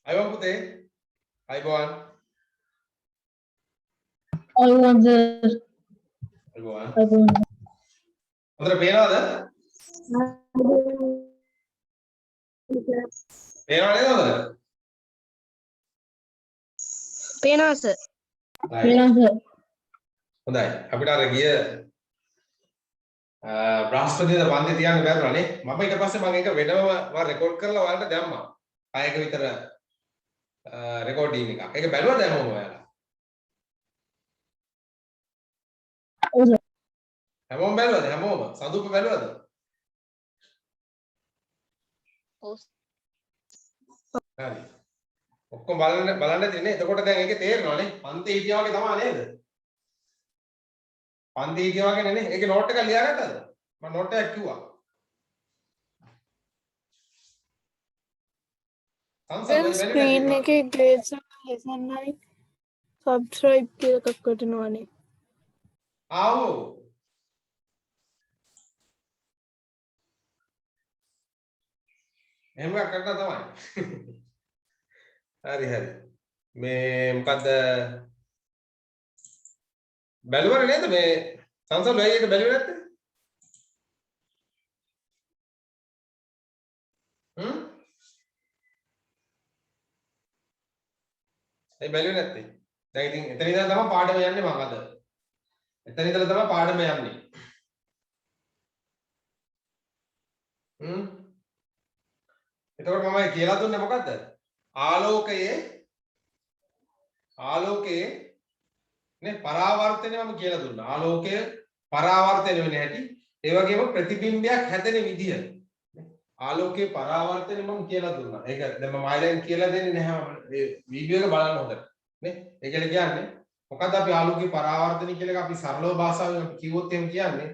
අයවන් පුතේ අයබෝවන් අයවන් අයබෝවන් හොඳට පේනවද? පේනව නේද හොඳට? පේනවා සර්. හොඳයි. අපිට අර ගිය බ්‍රහස්පතින්දා වන්දේ තියන්න බැරුණා නේ. මම ඊට පස්සේ මම ඒක වෙනම රෙකෝඩ් කරලා ඔයාලට දැම්මා. 6ක විතර රෙකෝඩින් එකක්. ඒක බැලුවද හැමෝම ඔයාලා? ඔව්. හැමෝම බැලුවද? හැමෝම සඳුප බැලුවද? ඔව්. හරි. ඔක්කොම බලන්න තියෙන්නේ. එතකොට දැන් ඒකේ තේරෙනවානේ. පන්ති හිටියා වගේ තමයි නේද? පන්ති හිටියා වගේ නේ. ඒකේ නෝට් එකක් ලියාගත්තද? මම නෝට් එකක් කිව්වා. ස්ක්‍රීන් එකේ ග්‍රේඩ්ස් lesson 9 subscribe කියලා එකක් වටිනවනේ. ආව්. එහෙම එකක් කරලා තමයි. හරි. මේ මොකද්ද? බැලුවනේ නේද මේ සංසල් වෙයි එක බැලුවේ නැත්තේ? ඒ බැලුවේ නැත්තේ. දැන් ඉතින් එතන ඉඳලා තමයි පාඩම යන්නේ මම අද. එතන ඉඳලා තමයි පාඩම යන්නේ. එතකොට මම කියලා දුන්නේ මොකද්ද? ආලෝකයේ නේ පරාවර්තනය මම කියලා දුන්නා. ආලෝකය පරාවර්තනය වෙන හැටි, ඒ වගේම ප්‍රතිබිම්බයක් හැදෙන විදිය. ආලෝකයේ පරාවර්තනය මම කියලා දුන්නා. ඒක දැන් මම ආයෙත් කියලා දෙන්නේ නැහැ. මේ වීඩියෝ එක බලන්න හොඳට. නේ? ඒකල කියන්නේ මොකද්ද අපි ආලෝකයේ පරාවර්තනය කියලා එක අපි සරලව භාෂාවෙන් අපි කිව්වොත් එහෙම කියන්නේ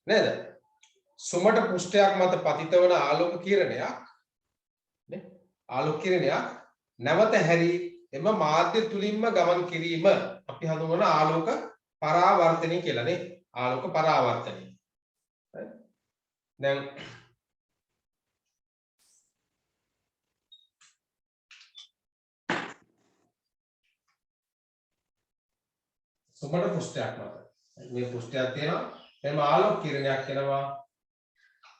නේද? සුමට පෘෂ්ඨයක් මත පතිත වන ආලෝක කිරණයක් නේ? ආලෝක කිරණයක් නැවත හැරි එම මාධ්‍ය තුලින්ම ගමන් කිරීම අපි හඳුන්වන ආලෝක පරාවර්තනය කියලා නේ. ආලෝක පරාවර්තනය. දැන් සුමට පෘෂ්ඨයක් මත මේ පෘෂ්ඨයක් තියෙනවා. එම ආලෝක කිරණයක් එනවා.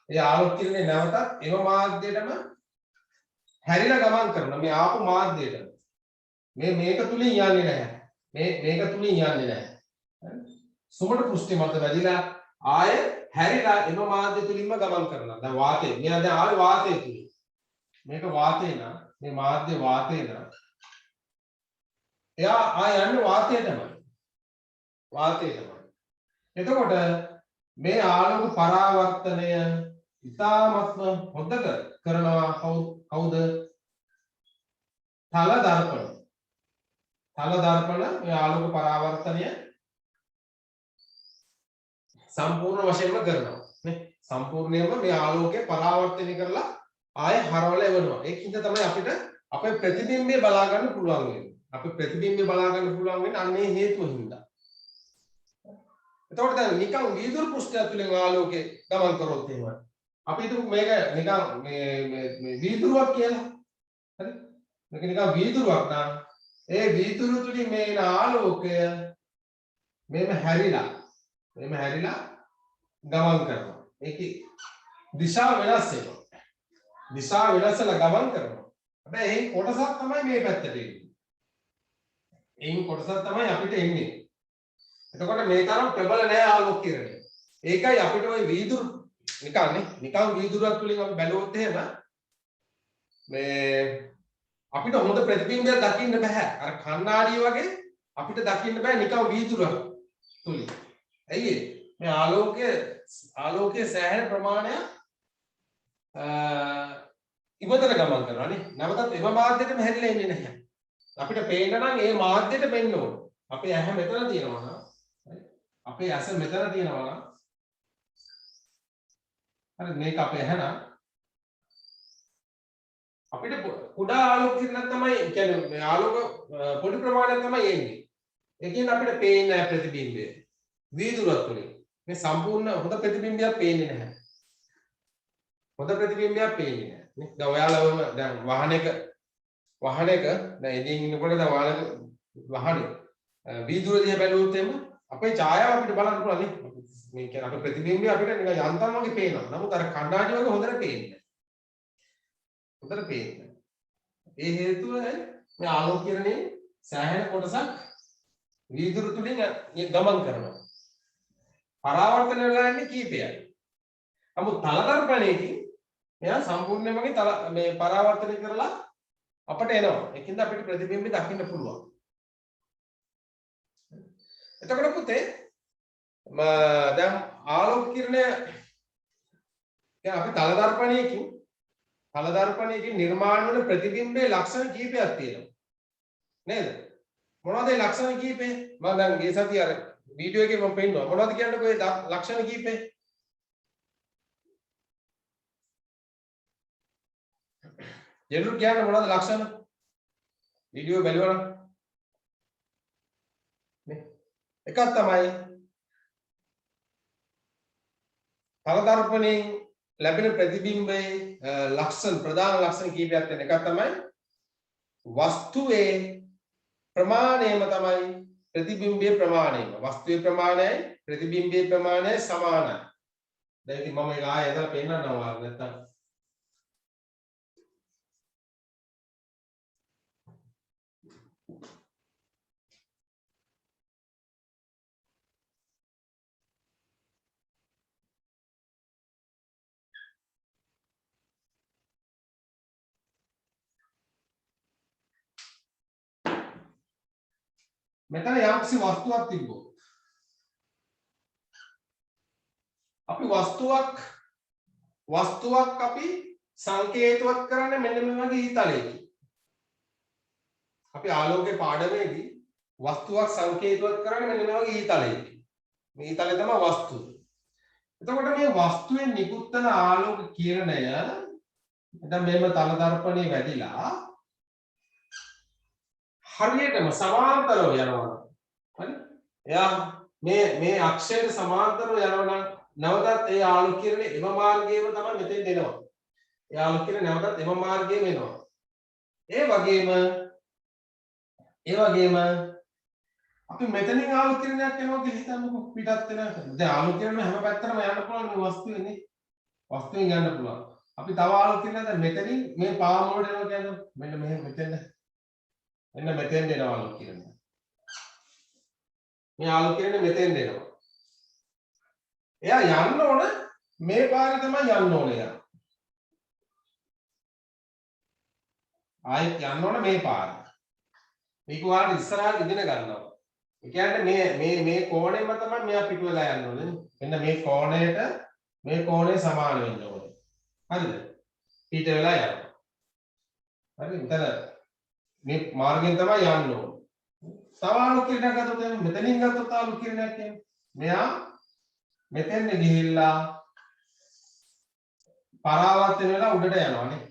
ඒ ආලෝක කිරණේ නැවතත් එම මාධ්‍යයටම හැරිලා ගමන් කරනවා. මේ ආපු මාධ්‍යයට මේක තුලින් යන්නේ නැහැ. මේක තුලින් යන්නේ නැහැ. සුමට පෘෂ්ඨය මත වැදිලා ආය හැරිලා එම මාධ්‍ය තුලින්ම ගමන් කරනවා. දැන් වාතය. මෙයා දැන් ආවේ වාතය තුලින්. මේක වාතය නා මේ මාධ්‍ය වාතය නා. එයා ආය යන්නේ වාතය තමයි. වාතය තමයි. එතකොට මේ ආලෝක පරාවර්තනය ඉතාමත්ම හොඳට කරනවා කවුද? තල දර්පණ. තල දර්පණ මේ ආලෝක පරාවර්තනය සම්පූර්ණ වශයෙන්ම කරනවා නේ. සම්පූර්ණයෙන්ම මේ ආලෝකය පරාවර්තනය කරලා ආය හරවල එවනවා. ඒකින්ද තමයි අපිට අපේ ප්‍රතිබිම්බය බලා ගන්න පුළුවන් වෙන්නේ. අපේ ප්‍රතිබිම්බය බලා ගන්න පුළුවන් වෙන්නේ අන්නේ හේතුව හින්දා. එතකොට දැන් නිකන් වීදුරු පෘෂ්ඨය තුලින් ආලෝකය ගමන් කරොත් එහෙම අපි හිතමු මේක නිකන් මේ වීදුරුවක් කියලා. හරි? මේක නිකන් වීදුරුවක් නම් ඒ වීදුරු තුලින් මේ එන ආලෝකය මෙහෙම හැරිලා ගමන් කරනවා. ඒකේ දිශාව වෙනස් වෙනවා. දිශාව වෙනස්ලා ගමන් කරනවා. හැබැයි ඒ කොටසක් තමයි මේ පැත්තට එන්නේ. ඒ කොටසක් තමයි අපිට එන්නේ. එතකොට මේ තරම් ප්‍රබල නෑ ආලෝක කිරණය. ඒකයි අපිට ওই වීදුරු නිකන් වීදුරුවක් තුලින් අපි බැලුවොත් එහෙම මේ අපිට හොඳ ප්‍රතිබිම්බයක් දකින්න බෑ. අර කණ්ණාඩිය වගේ අපිට දකින්න බෑ නිකන් වීදුරුවක් තුලින්. ඇයි මේ ආලෝකයේ සෑහෙන ප්‍රමාණයක් ඉවතට ගමන් කරනවා නේ. නැවතත් එම මාධ්‍යයටම හැරිලා ඉන්නේ නැහැ. අපිට පේන්න නම් ඒ මාධ්‍යයට පෙන්න ඕන. අපේ ඇහැ මෙතන තියෙනවා නම් අපේ ඇස මෙතන තියෙනවා නම් හරි මේක අපේ ඇහැ නම් අපිට කුඩා ආලෝක කිරණක් තමයි කියන්නේ මේ ආලෝක පොඩි ප්‍රමාණයක් තමයි එන්නේ. ඒකෙන් අපිට පේන්නේ නැහැ ප්‍රතිබිම්බය. වීදුරුවක් තුලින් මේ සම්පූර්ණ හොඳ ප්‍රතිබිම්බයක් පේන්නේ නැහැ. හොඳ ප්‍රතිබිම්බයක් පේන්නේ නැහැ නේ. දැන් ඔයාලවම දැන් වාහනයක වහනක දැන් එදින් ඉන්නකොට දැන් වහනේ වීදුර දිහා බැලුවොත් එම අපේ ඡායාව අපිට බලන්න පුළුවන් නේ. මේ කියන්නේ අපේ ප්‍රතිබිම්බය අපිට නිකන් යන්තම් වගේ පේනවා. නමුත් අර කණ්ණාඩි වගේ හොඳට පේන්නේ නැහැ. හොඳට පේන්නේ නැහැ. ඒ හේතුව මේ ආලෝකීකරණයේ සෑහෙන කොටසක් වීදුරු තුලින් ගමන් කරනවා. පරාවර්තන වෙලා යන්නේ කීපයයි. නමුත් තලදර්පණයේදී මෙයා සම්පූර්ණයෙන්ම මේ පරාවර්තනය කරලා අපට එනවා. ඒකින්ද අපිට ප්‍රතිබිම්බය දකින්න පුළුවන්. එතකොට පුතේ දැන් ආලෝක කිරණය දැන් අපි තලදර්පණයකින් නිර්මාණය වන ප්‍රතිබිම්බයේ ලක්ෂණ කීපයක් තියෙනවා. නේද? මොනවද ඒ ලක්ෂණ කීපය? මම දැන් මේ සතිය අර වීඩියෝ එකේ මම පෙන්නනවා. මොනවද කියන්නකෝ ඒ ලක්ෂණ කීපය? ජෙනරල් කියන්නේ මොනවද ලක්ෂණ? වීඩියෝ බැලුවා නම් නේ. එකක් තමයි තලදර්පණයෙන් ලැබෙන ප්‍රතිබිම්බයේ ලක්ෂණ ප්‍රධාන ලක්ෂණ කීපයක් තියෙන එකක් තමයි වස්තුවේ ප්‍රමාණයම තමයි ප්‍රතිබිම්බයේ ප්‍රමාණයම. වස්තුවේ ප්‍රමාණයයි ප්‍රතිබිම්බයේ ප්‍රමාණයයි සමානයි. දැන් ඉතින් මම ඒක ආයෙ හදලා පෙන්නන්නම් ඔයාලට නැත්තම් මෙතන යම්කිසි වස්තුවක් තිබ්බොත් අපි වස්තුවක් අපි සංකේතවත් කරන්නේ මෙන්න මේ වගේ ඊතලයකින්. අපි ආලෝකයේ පාඩමේදී වස්තුවක් සංකේතවත් කරන්නේ මෙන්න මේ වගේ ඊතලයකින්. මේ ඊතලය තමයි වස්තුව. එතකොට මේ වස්තුවෙන් නිකුත් වෙන ආලෝක කිරණය දැන් මේව තල දර්පණේ වැදිලා හරියටම සමාන්තරව යනවා. හරි? එයා මේ අක්ෂයට සමාන්තරව යනවා නම් නැවතත් ඒ ආලෝක කිරණය එම මාර්ගයේම තමයි මෙතෙන් දෙනවා. ඒ ආලෝක කිරණය නැවතත් එම මාර්ගයේම එනවා. ඒ වගේම අපි මෙතනින් ආලෝක කිරණයක් එනවා කියලා හිතන්නකො පිටත් වෙන. දැන් ආලෝක කිරණය හැම පැත්තටම යන්න පුළුවන් මේ වස්තුවේනේ. වස්තුවෙන් යන්න පුළුවන්. අපි තව ආලෝක කිරණයක් දැන් මෙතනින් මේ පාම වලට එනවා කියන්නේ මෙන්න මෙතෙන් එන්න මෙතෙන් දෙනවා ආලෝක කිරණය. මේ ආලෝක කිරණය මෙතෙන් දෙනවා. එයා යන්න ඕන මේ පාරේ තමයි යන්න ඕනේ එයා. ආයෙත් යන්න ඕන මේ පාරේ. මේක ඔයාලට ඉස්සරහට ඉගෙන ගන්නවා. ඒ කියන්නේ මේ කෝණයම තමයි මෙයා පිට වෙලා යන්න ඕනේ. මෙන්න මේ කෝණය සමාන වෙන්න ඕනේ. හරිද? පිට වෙලා යනවා. හරි මෙතන මේ මාර්ගයෙන් තමයි යන්න ඕනේ. තව ආලෝක කිරණයක් ගත්තොත් මෙතනින් ගත්තොත් ආලෝක කිරණයක් කියන්නේ මෙයා මෙතෙන් ගිහිල්ලා පරාවර්තන වෙලා උඩට යනවානේ.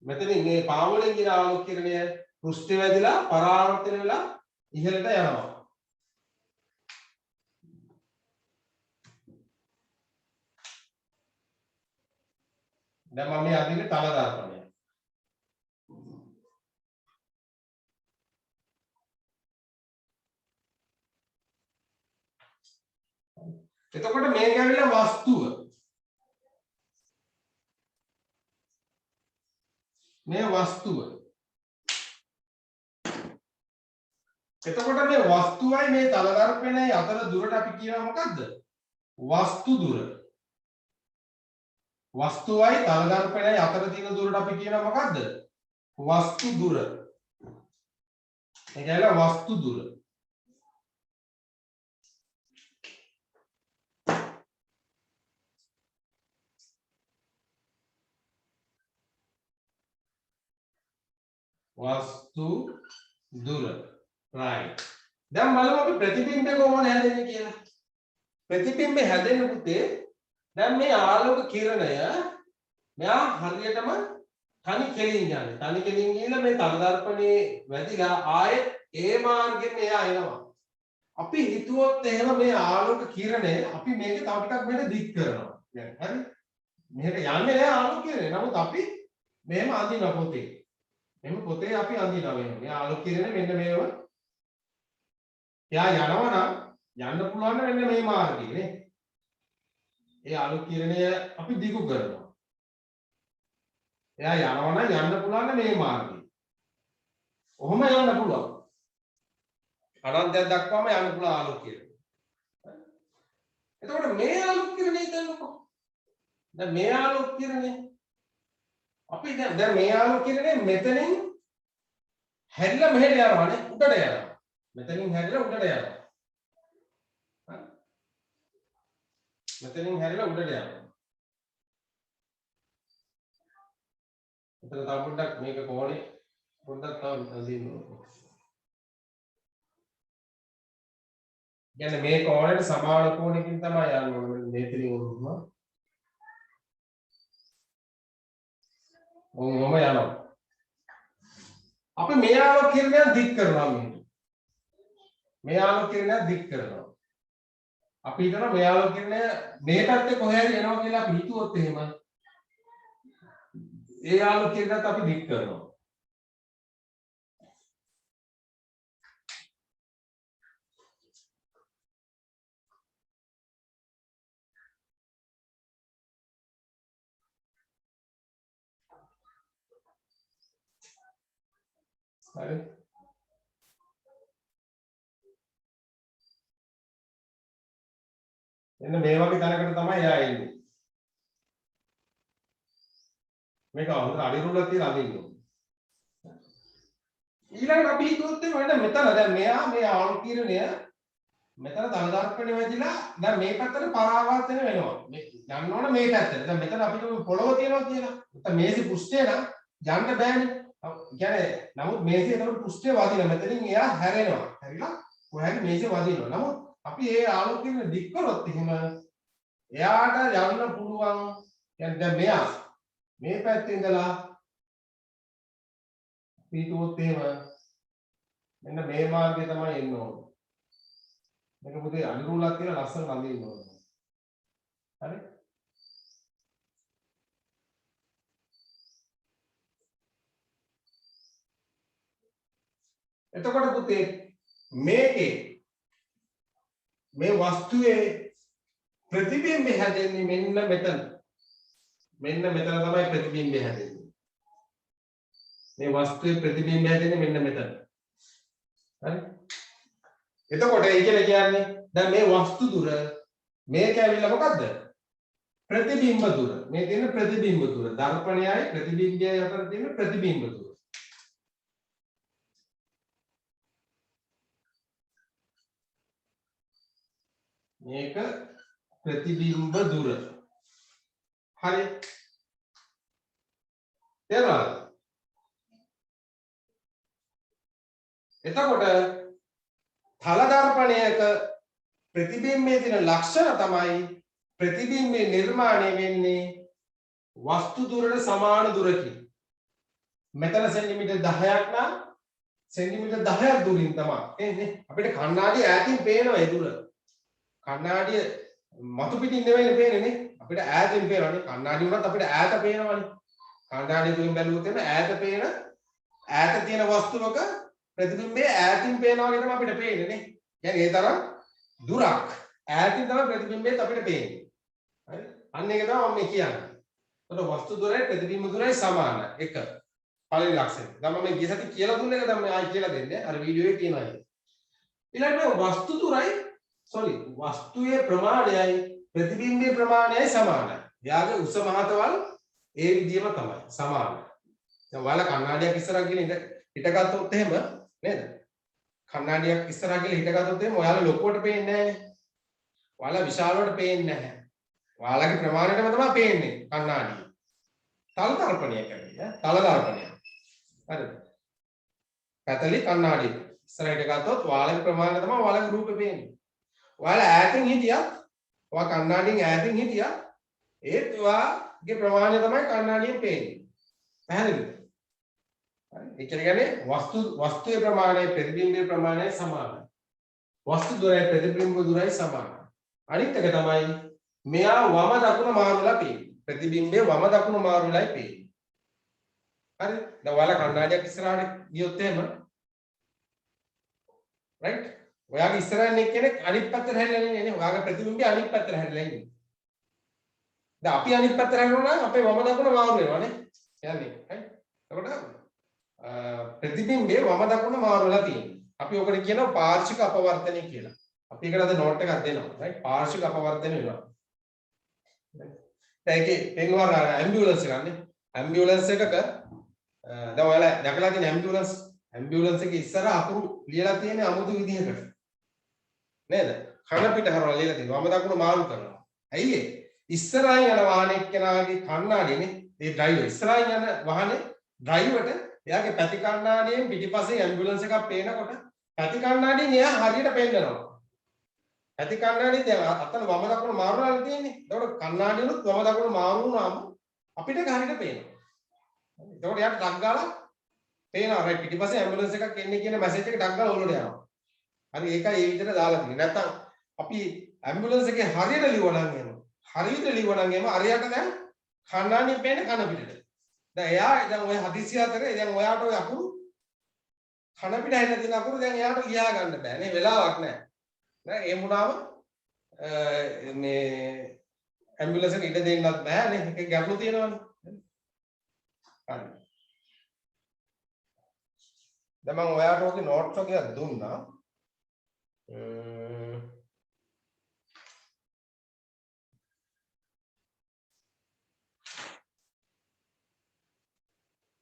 මෙතනින් මේ පාවලෙන් ගින ආලෝක කිරණය පෘෂ්ඨ වැදිලා පරාවර්තන වෙලා ඉහළට යනවා. දැන් මම මේ අදින්නේ තල දර්පණය. එතකොට මේක ඇවිල්ලා වස්තුව. මේ වස්තුව. එතකොට මේ වස්තුවයි මේ තල දර්පණයයි අතර දුරට අපි කියනවා මොකද්ද? වස්තු දුර. වස්තුවයි තල දර්පණයයි අතර තියෙන දුරට අපි කියනවා මොකද්ද? වස්තු දුර. ඒක ඇවිල්ලා වස්තු දුර. වස්තු දුර. right. දැන් බලමු අපි ප්‍රතිබිම්බය කොහොමද හැදෙන්නේ කියලා. ප්‍රතිබිම්බය හැදෙන්න පුතේ දැන් මේ ආලෝක කිරණය මෙයා හරියටම තනි කෙලින් යන්නේ. තනි කෙලින් ගිහලා මේ තල දර්පණේ වැදිලා ආයෙත් ඒ මාර්ගෙන් එයා එනවා. අපි හිතුවොත් එහෙම මේ ආලෝක කිරණය අපි මේක තව ටිකක් මෙහෙට දික් කරනවා. يعني හරි. මෙහෙට යන්නේ නැහැ ආලෝක කිරණය. නමුත් අපි මෙහෙම අඳිනවා පොතේ. මෙන්න පොතේ අපි අඳිනවා මෙන්න. මේ ආලෝක කිරණය මෙන්න මේව. එයා යනවා නම් යන්න පුළුවන් මෙන්න මේ මාර්ගයේ නේ. ඒ ආලෝක කිරණය අපි දිගු කරනවා. එයා යනවා නම් යන්න පුළුවන් මේ මාර්ගයේ. ඔහොම යන්න පුළුවන්. අනන්තයක් දක්වාම යන්න පුළුවන් ආලෝක කිරණය. එතකොට මේ ආලෝක කිරණය හිතන්නකෝ. දැන් මේ ආලෝක කිරණය අපි දැන් මේ ආලෝක කිරණය මෙතනින් හැරිලා මෙහෙට යනවානේ උඩට යනවා. මෙතනින් හැරිලා උඩට යනවා. මෙතනින් හැරිලා උඩට යනවා. මෙතන තව පොඩ්ඩක් මේක කොහොනේ පොඩ්ඩක් තව අදින්න ඕනේ. කියන්නේ මේ කෝණයට සමාන කෝණයකින් තමයි යන්න ඕනේ මෙතනින් උරුම. ඔහොම යනවා. අපි මේ ආලෝක කිරණය දික් කරනවා මෙන්න. මේ ආලෝක කිරණය දික් කරනවා. අපි හිතනවා මේ ආලෝක කිරණය මේ පැත්තේ කොහේ හරි එනවා කියලා අපි හිතුවොත් එහෙම ඒ ආලෝක කිරණයත් අපි දික් කරනවා. හරි. එන්න මේ වගේ තැනකට තමයි එයා එන්නේ. මේක හොඳට අඩිරුලක් තියලා අදින්න ඕනේ. ඊළඟට අපි හිතුවොත් එන්න මෙතන දැන් මෙයා මේ ආලෝක කිරණය මෙතන ධනදර්පණය වෙදිලා දැන් මේ පැත්තට පරාවර්තන වෙනවා. මේ යන්න ඕන මේ පැත්තට. දැන් මෙතන අපිට පොළව තියෙනවා කියලා. නැත්නම් මේසි පෘෂ්ඨය නම් යන්න බෑනේ. කියන්නේ නමුත් මේසෙ එතකොට පෘෂ්ඨය වදින මෙතනින් එයා හැරෙනවා. හැරිලා කොහේ හරි මේසෙ වදිනවා. නමුත් අපි ඒ ආලෝක කිරණ දික් කරොත් එහෙම එයාට යන්න පුළුවන්. කියන්නේ දැන් මෙයා මේ පැත්තේ ඉඳලා පිටුවොත් එහෙම මෙන්න මේ මාර්ගය තමයි එන්න ඕනේ. මේක පුතේ අනිරුලක් කියලා ලස්සන නඳින්න ඕනේ. හරි? එතකොට පුතේ මේකේ මේ වස්තුවේ ප්‍රතිබිම්බය හැදෙන්නේ මෙන්න මෙතන. මෙන්න මෙතන තමයි ප්‍රතිබිම්බය හැදෙන්නේ. මේ වස්තුවේ ප්‍රතිබිම්බය හැදෙන්නේ මෙන්න මෙතන. හරි? එතකොට ඒ කියන්නේ දැන් මේ වස්තු දුර මේක ඇවිල්ලා මොකද්ද? ප්‍රතිබිම්බ දුර. මේ තියෙන ප්‍රතිබිම්බ දුර. දර්පණයයි ප්‍රතිබිම්බයයි අතර තියෙන ප්‍රතිබිම්බ දුර. මේක ප්‍රතිබිම්බ දුර. හරි. තේරුණාද? එතකොට තල දර්පණයක ප්‍රතිබිම්බයේ තියෙන ලක්ෂණ තමයි ප්‍රතිබිම්බේ නිර්මාණය වෙන්නේ වස්තු දුරට සමාන දුරකින්. මෙතන සෙන්ටිමීටර් 10ක් නම් සෙන්ටිමීටර් 10ක් දුරින් තමයි එන්නේ. අපිට කණ්ණාඩිය ඈතින් පේනවා ඒ දුර. කණ්ණාඩිය මතු පිටින් නෙවෙයි පේන්නේ නේ. අපිට ඈතින් පේනවානේ. කණ්ණාඩිය උනත් අපිට ඈත පේනවානේ. කණ්ණාඩිය තුලින් බැලුවොත් එන්න ඈත පේන ඈත තියෙන වස්තුවක ප්‍රතිබිම්බය ඈතින් පේනවා වගේ තමයි අපිට පේන්නේ නේ. يعني ඒ තරම් දුරක් ඈතින් තමයි ප්‍රතිබිම්බයත් අපිට පේන්නේ. හරි? අන්න ඒක තමයි මම කියන්නේ. එතකොට වස්තු දුරයි ප්‍රතිබිම්බ දුරයි සමානයි. එක. පළවෙනි ලක්ෂණය. දැන් මම ගිය සති කියලා දුන්න එක දැන් මම ආයි කියලා දෙන්නේ. අර වීඩියෝ එකේ තියෙනවා ඒක. ඊළඟට වස්තු දුරයි වස්තුවේ ප්‍රමාණයයි ප්‍රතිබිම්බයේ ප්‍රමාණයයි සමානයි. එයාගේ උස මහතවල් ඒ විදිහම තමයි සමානයි. දැන් ඔයාලා කණ්ණාඩියක් ඉස්සරහ ගිහින් හිටගත්තොත් එහෙම නේද? කණ්ණාඩියක් ඉස්සරහ ගිහින් හිටගත්තොත් එහෙම ඔයාලා ලොකුවට පේන්නේ නැහැ. ඔයාලා විශාලවට පේන්නේ නැහැ. ඔයාලගේ ප්‍රමාණයටම තමයි පේන්නේ කණ්ණාඩිය. තල දර්පණය කියන්නේ තල දර්පණය. හරිද? පැතලි කණ්ණාඩිය. ඉස්සරහට ගත්තොත් ඔයාලගේ ප්‍රමාණය තමයි ඔයාලගේ රූපේ පේන්නේ. ඔයාලා ඈතින් හිටියත් ඔයා කණ්ණාඩියෙන් ඈතින් හිටියත් ඒත් ඔයාගේ ප්‍රමාණය තමයි කණ්ණාඩියෙන් පේන්නේ. පැහැදිලිද? හරි. ඒ කියන්නේ වස්තුවේ ප්‍රමාණය ප්‍රතිබිම්බයේ ප්‍රමාණය සමානයි. වස්තු දුරයි ප්‍රතිබිම්බ දුරයි සමානයි. අනිත් එක තමයි මෙයා වම දකුණ මාරු වෙලා පේන්නේ. ප්‍රතිබිම්බයේ වම දකුණ මාරු වෙලායි පේන්නේ. හරි දැන් ඔයාලා කණ්ණාඩියක් ඉස්සරහට ගියොත් එහෙම රයිට් ඔයාගේ ඉස්සරහින් කෙනෙක් අනිත් පැත්තට හැරිලා ඉන්නේ ඔයාගේ ප්‍රතිබිම්බය අනිත් පැත්තට හැරිලා ඉන්නේ දැන් අපි අනිත් පැත්තට හැරෙනවා නම් අපේ වම දකුණ මාරු වෙනවානේ යන්නේ රයිට් එතකොට ප්‍රතිබිම්බයේ වම දකුණ මාරු වෙලා තියෙනවා අපි ඔකට කියනවා පාර්ශ්වික අපවර්තනය කියලා අපි ඒකට අද නෝට් එකක් දෙනවා රයිට් පාර්ශ්වික අපවර්තනය වෙනවා දැන් ඒකේ පෙන්වන ඇම්බියුලන්ස් එකන්නේ ඇම්බියුලන්ස් එකක දැන් ඔයාලා දැකලා තියෙන ඇම්බියුලන්ස් එකේ ඉස්සර අකුරු ලියලා තියෙන අමුතු විදිහකට නේද කන පිට හරවලා ලියලා තියෙනවා වම දකුණ මාරු කරනවා ඇයි ඒ ඉස්සරහින් යන වාහනේ කෙනාගේ කණ්ණාඩියනේ ඒ ඩ්‍රයිවර් ඉස්සරහින් යන වාහනේ ඩ්‍රයිවර්ට එයාගේ පැති කණ්ණාඩියෙන් පිටිපස්සේ ඇම්බියුලන්ස් එකක් පේනකොට පැති කණ්ණාඩියෙන් එයා හරියට පෙන්නනවා පැති කණ්ණාඩිය දැන් අතන වම දකුණ මාරු වෙලා තියෙන්නේ එතකොට කණ්ණාඩියලුත් වම දකුණ මාරු වුණාම අපිට ඒක හරියට පේනවා එතකොට යාට ඩක් ගාලා පේනවා රයිට් පිටිපස්සේ ඇම්බියුලන්ස් එකක් එන්නේ කියන මැසේජ් එක ඩක් ගාලා ඔලුවට යනවා හරි ඒකයි ඒ විදිහට දාලා තියෙන්නේ නැත්තම් අපි ඇම්බියුලන්ස් එකේ හරියට ලියවනම් එහෙම හරියට ලියවනම් එහෙම අරයට දැන් කණ්ණාඩිය පේන්නේ කන පිටට දැන් එයා දැන් ඔය හදිසිය අතරේ දැන් ඔයාට ඔය අකුරු කන පිට හැදලා තියෙන අකුරු දැන් එයාට ලියා ගන්න බෑ නේ වෙලාවක් නැහැ නෑ ඒ වුණාම මේ ඇම්බියුලන්ස් එක ඉඩ දෙන්නත් බෑ නේ ඒක ගැටලු තියෙනවනේ හරි දැන් මම ඔයාට ඔගේ නෝට්ස් එකක් දුන්නා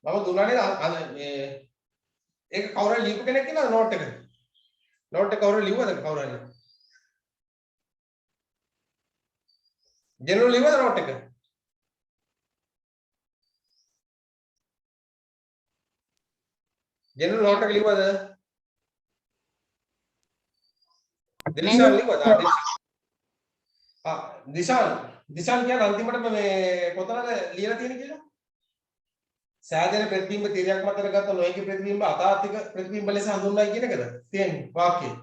මම දුන්නානේ මේ ඒක කවුරු හරි ලියපු කෙනෙක් ඉන්නවද නෝට් එක කවුරු හරි ලියුවද කවුරු හරි ජෙනරල් ලියුවද නෝට් එක ජෙනරල් නෝට් එක ලියුවද දිශාන් ලියුවද දිශාන් කියන්නේ අන්තිමට මේ කොතනද ලියලා තියෙන්නේ කියලා සෑදෙන ප්‍රතිබිම්බ තිරයක් මතට ගත්ත නොයෙක් ප්‍රතිබිම්බ අතාර්ථික ප්‍රතිබිම්බ ලෙස හඳුන්වයි කියන එකද තියෙන්නේ වාක්‍යය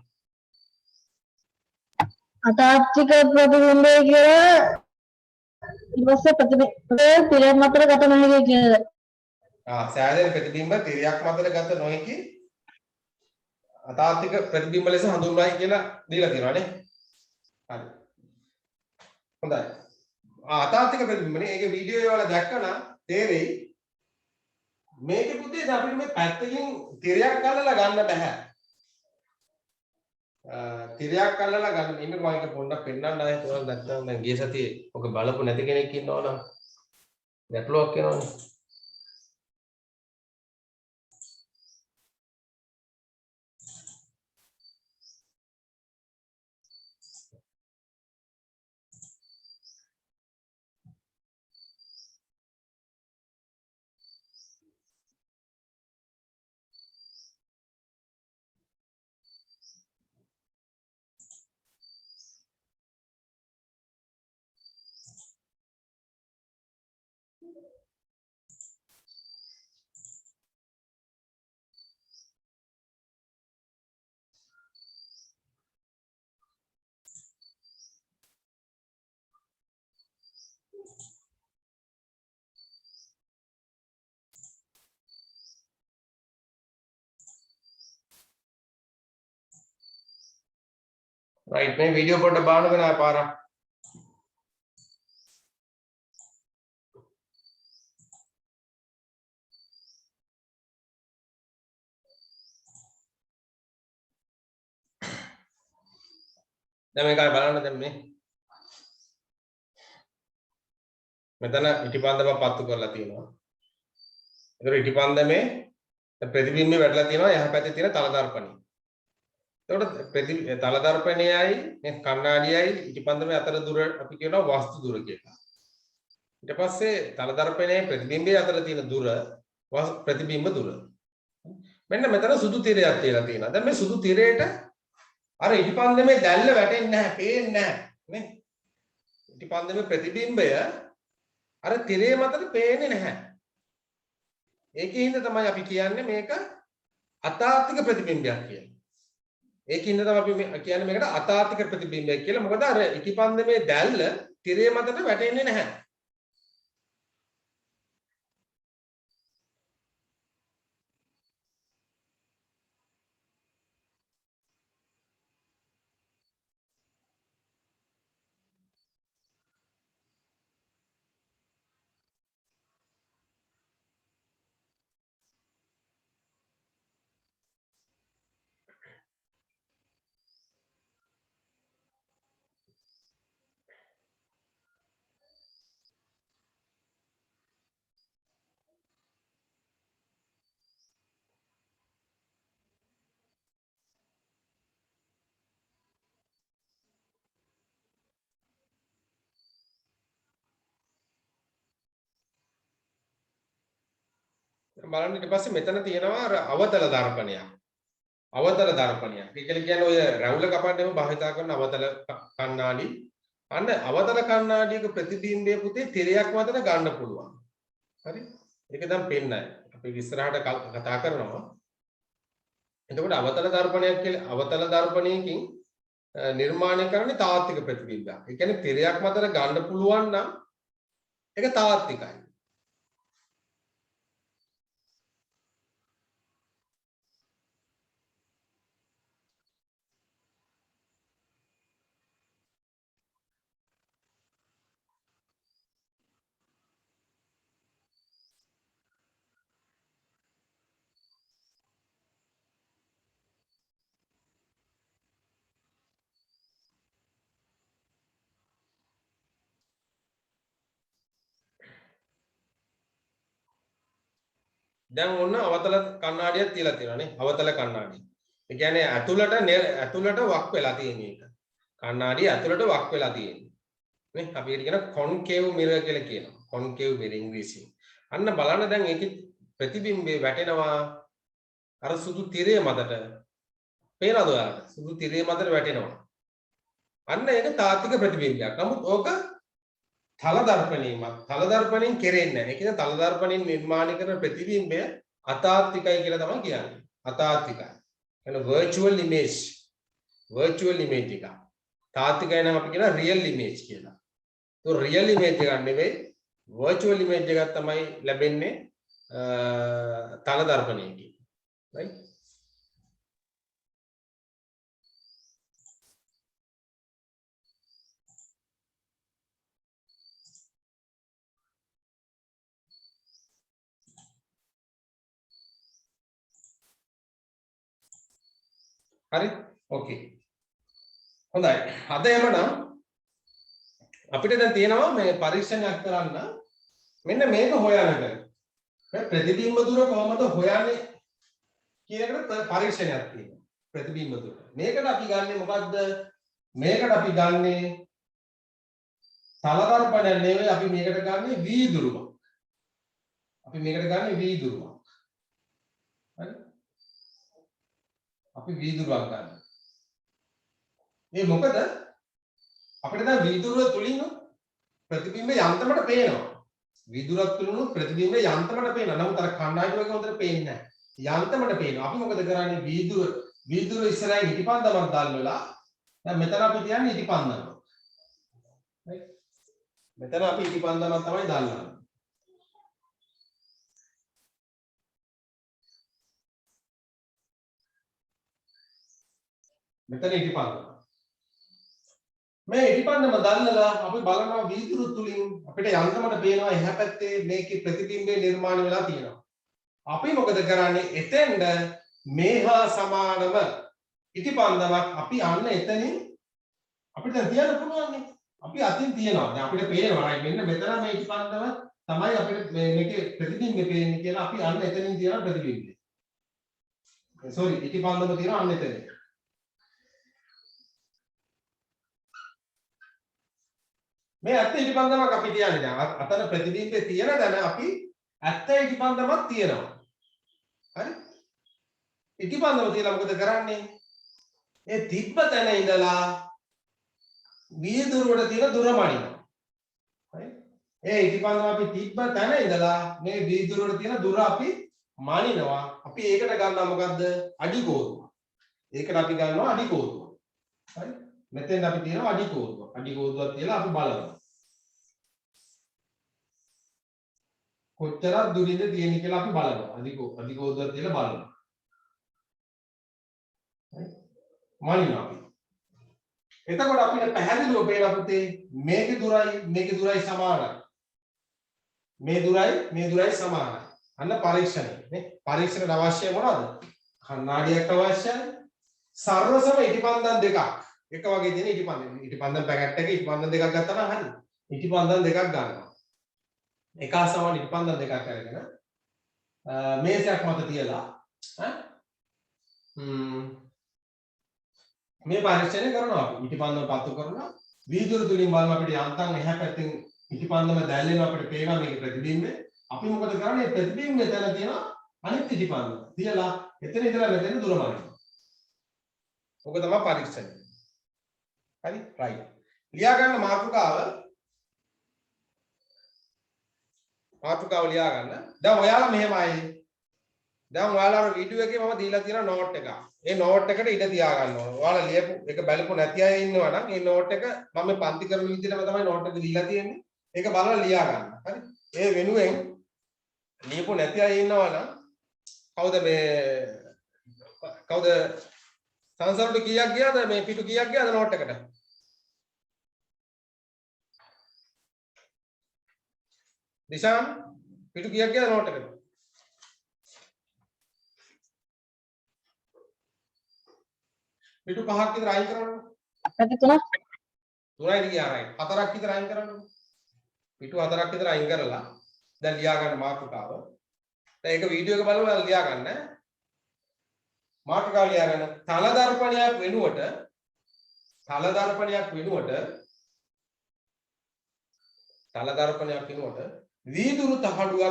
අතාර්ථික ප්‍රතිබිම්බය කියලා ඊපස්සේ ප්‍රතිබිම්බය තිරයක් මතට ගත නොහැකි කියනද සෑදෙන ප්‍රතිබිම්බ තිරයක් මතට ගත්ත නොයෙක් අතාර්ථික ප්‍රතිබිම්බ ලෙස හඳුන්වයි කියලා දීලා තියෙනවා නේ හරි හොඳයි අතාර්ථික ප්‍රතිබිම්බනේ ඒකේ වීඩියෝ වල දැක්කම තේරෙයි මේකේ පුතේ අපිට මේ පැත්තකින් තිරයක් අල්ලලා ගන්න බෑ. තිරයක් අල්ලලා ගන්න ඉන්නක මම ඒක පොඩ්ඩක් පෙන්නන්න ආයෙත් ඔයාලා නැත්නම් දැන් ගිය සතියේ ඔක බලපු නැති කෙනෙක් ඉන්නවනම් ගැටලුවක් වෙනවනේ. Right, මේ වීඩියෝ පොඩ්ඩක් බලන්න ආය පාරක්. දැන් මේක ආය බලන්න දැන් මේ මෙතන ඉටිපන්දම පත්තු කරලා තියෙනවා. ඒතර ඉටිපන්දමේ ප්‍රතිබිම්බේ වැටලා තියෙනවා එහා පැත්තේ තියෙන තල දර්පණය. එතකොට තල දර්පණයයි මේ කණ්ණාඩියයි ඉටිපන්දමේ අතර දුර අපි කියනවා වස්තු දුර කියලා. ඊට පස්සේ තල දර්පණයයි ප්‍රතිබිම්බයේ අතර තියෙන දුර ප්‍රතිබිම්බ දුර. මෙන්න මෙතන සුදු තිරයක් තියලා තියෙනවා. දැන් මේ සුදු තිරයට අර ඉටිපන්දමේ දැල්ල වැටෙන්නේ නැහැ, පේන්නේ නැහැ නේ. ඉටිපන්දමේ ප්‍රතිබිම්බය අර තිරේ මතට පේන්නේ නැහැ. ඒකින්ද තමයි අපි කියන්නේ මේක අතාර්ථික ප්‍රතිබිම්බයක් කියලා. ඒකින්ද තමයි අපි කියන්නේ මේකට අතාර්ථික ප්‍රතිබිම්බයක් කියලා. මොකද අර ඉටිපන්දමේ දැල්ල තිරේ මතට වැටෙන්නේ නැහැ. බලන්න ඊට පස්සේ මෙතන තියෙනවා අර අවතල දර්පණයක්. අවතල දර්පණයක්. ඒ කියන්නේ ඔය රැවුල කපන්නම භාවිතා කරන අවතල කණ්ණාඩි. අන්න අවතල කණ්ණාඩියක ප්‍රතිබිම්බය පුතේ තිරයක් මතට ගන්න පුළුවන්. හරි? ඒක දැන් පෙන්නයි. අපි ඉස්සරහට කතා කරනවා. එතකොට අවතල දර්පණයක් කියලා අවතල දර්පණයකින් නිර්මාණය කරන්නේ තාත්වික ප්‍රතිබිම්බයක්. ඒ කියන්නේ තිරයක් මතට ගන්න පුළුවන් නම් ඒක තාත්විකයි. දැන් ඔන්න අවතල කණ්ණාඩියක් තියලා තියෙනවා නේ අවතල කණ්ණාඩිය. ඒ කියන්නේ ඇතුළට වක් වෙලා තියෙන එක. කණ්ණාඩිය ඇතුළට වක් වෙලා තියෙන්නේ. නේ අපි ඒකට කියන කොන්කේව් මිරර් කියලා කියනවා. කොන්කේව් මිරර් ඉංග්‍රීසියෙන්. අන්න බලන්න දැන් ඒකේ ප්‍රතිබිම්බේ වැටෙනවා අර සුදු තිරය මතට. පේනවද ඔයාලට? සුදු තිරය මතට වැටෙනවා. අන්න ඒක තාත්වික ප්‍රතිබිම්බයක්. නමුත් ඕක තල දර්පණයෙන් කෙරෙන්නේ නැහැ. ඒ කියන්නේ තල දර්පණයෙන් නිර්මාණය කරන ප්‍රතිබිම්බය අතාත්විකයි කියලා තමයි කියන්නේ. අතාත්විකයි. එන virtual image එක. තාත්විකයි නම් අපි කියනවා real image කියලා. તો real image එකක් නෙවෙයි virtual image එකක් තමයි ලැබෙන්නේ තල දර්පණයකින්. right? හරි ඕකේ හොඳයි අද එමනම් අපිට දැන් තියෙනවා මේ පරීක්ෂණයක් කරන්න මෙන්න මේක හොයන්න මේ ප්‍රතිබිම්බ දුර කොහොමද හොයන්නේ කියන එකට පරීක්ෂණයක් තියෙනවා ප්‍රතිබිම්බ දුර මේකට අපි ගන්නෙ මොකද්ද මේකට අපි ගන්නෙ තල දර්පණය නෙවෙයි අපි මේකට ගන්නෙ වීදුරුවක් අපි මේකට ගන්නෙ වීදුරුවක් හරි අපි වීදුරුවක් ගන්න. මේ මොකද අපිට දැන් වීදුරුව තුලින් ප්‍රතිබිම්බ යන්තමට පේනවා. වීදුරුවක් තුලින් ප්‍රතිබිම්බ යන්තමට පේනවා. නමුත් අර කණ්ණාඩි වගේ හොඳට පේන්නේ නැහැ. යන්තමට පේනවා. අපි මොකද කරන්නේ වීදුරුව ඉස්සරහින් ඉටිපන්දමක් දැල්වලා දැන් මෙතන අපි තියන්නේ ඉටිපන්දමක්. right? මෙතන අපි ඉටිපන්දමක් තමයි දැල්වන්නේ. මෙතන ඉටිපන්දම. මේ ඉටිපන්දම දැල්ලලා අපි බලනවා වීදුරු තුලින් අපිට යන්තමට පේනවා එහා පැත්තේ මේකේ ප්‍රතිබිම්බේ නිර්මාණය වෙලා තියෙනවා. අපි මොකද කරන්නේ එතෙන්ද මේහා සමානව ඉටිපන්දමක් අපි අන්න එතනින් අපිට තියන්න පුළුවන් නේ. අපි අතින් තියනවා. දැන් අපිට පේනවා මෙන්න මෙතන මේ ඉටිපන්දම තමයි අපිට මේකේ ප්‍රතිබිම්බේ පේන්නේ කියලා අපි අන්න එතනින් තියන ප්‍රතිබිම්බේ. sorry ඉටිපන්දම තියනවා අන්න එතනින්. මේ ඇත්ත ඉටිපන්දමක් අපි තියන්නේ දැන් අතන ප්‍රතිබිම්බේ තියෙන දැන අපි ඇත්ත ඉටිපන්දමක් තියෙනවා. හරි? ඉටිපන්දම තියලා මොකද කරන්නේ? ඒ තිබ්බ තැන ඉඳලා වීදුරුවට තියෙන දුර මනිනවා. හරි? ඒ ඉටිපන්දම අපි තිබ්බ තැන ඉඳලා මේ වීදුරුවට තියෙන දුර අපි මනිනවා. අපි ඒකට ගන්නවා මොකද්ද? අඩි කෝරුව. ඒකට අපි ගන්නවා අඩි කෝරුව. හරි? මෙතෙන් අපි තියෙනවා අඩි කෝරුව. අඩි කෝරුවක් තියලා අපි බලනවා. කොච්චරක් දුරින්ද තියෙන්නේ කියලා අපි බලනවා. අඩි කෝරුවක් තියලා බලනවා. හරි? මනිනවා අපි. එතකොට අපිට පැහැදිලිව පේනවා පුතේ මේකේ දුරයි සමානයි. මේ දුරයි සමානයි. අන්න පරීක්ෂණය නේ. පරීක්ෂණයට අවශ්‍ය මොනවද? කණ්ණාඩියක් අවශ්‍යයි. සර්වසම ඉටිපන්දම් දෙකක්. එක වගේ තියෙන ඉටිපන්දම් පැකට් එකේ ඉටිපන්දම් දෙකක් ගත්තා නම් හරි. ඉටිපන්දම් දෙකක් ගන්නවා. එක සමාන ඉටිපන්දම් දෙකක් අරගෙන මේසයක් මත තියලා මේ පරීක්ෂණය කරනවා අපි. ඉටිපන්දම පත්තු කරනවා. වීදුරු තුලින් බලන අපිට යන්තම් එහා පැත්තෙන් ඉටිපන්දම දැල්ලෙනවා අපිට පේනවා මේකේ ප්‍රතිබිම්බය. අපි මොකද කරන්නේ? ප්‍රතිබිම්බය තැන තියෙනවා අනිත් ඉටිපන්දම තියලා එතන ඉඳලා මෙතන දුර බලන්න. ඔක තමයි පරීක්ෂණය. හරි right. ලියා ගන්න මාතෘකාව ලියා ගන්න. දැන් ඔයාලා මෙහෙමයි. දැන් ඔයාලා වීඩියෝ එකේ මම දීලා තියෙන නෝට් එක. ඒ නෝට් එකට ඉඩ තියා ගන්න ඕන. ඔයාලා ලියපු එක බලපු නැති අය ඉන්නවා නම් ඒ නෝට් එක මම මේ පන්ති කරන විදිහටම තමයි නෝට් එක දීලා තියෙන්නේ. ඒක බලලා ලියා ගන්න. හරි. ඒ වෙනුවෙන් ලියපු නැති අය ඉන්නවා නම් කවුද සංසාරට කීයක් ගියාද මේ පිටු කීයක් ගියාද නෝට් එකට? දිශාන් පිටු කීයක් ගියාද නෝට් එකට? පිටු 5ක් විතර අයින් කරන්න. අපි තුනක් 3යි ගියා right. 4ක් විතර අයින් කරන්න. පිටු 4ක් විතර අයින් කරලා දැන් ලියා ගන්න මාතෘකාව. දැන් ඒක වීඩියෝ එක බලලා ලියා ගන්න. මාතෘකාව ලියා ගන්න. තල දර්පණයක් වෙනුවට වීදුරු තහඩුවක්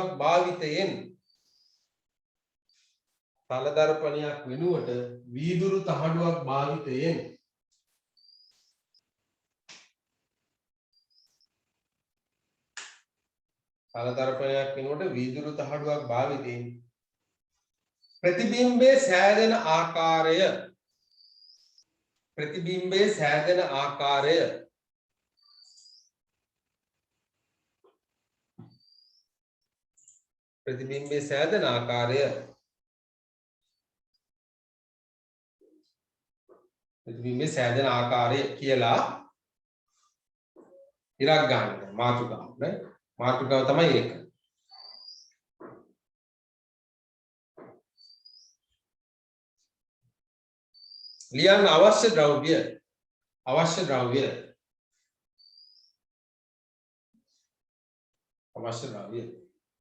භාවිතයෙන් ප්‍රතිබිම්බයේ සෑදෙන ආකාරය කියලා ඉරක් ගන්න මාතෘකාව නේ මාතෘකාව තමයි ඒක. ලියන්න අවශ්‍ය ද්‍රව්‍ය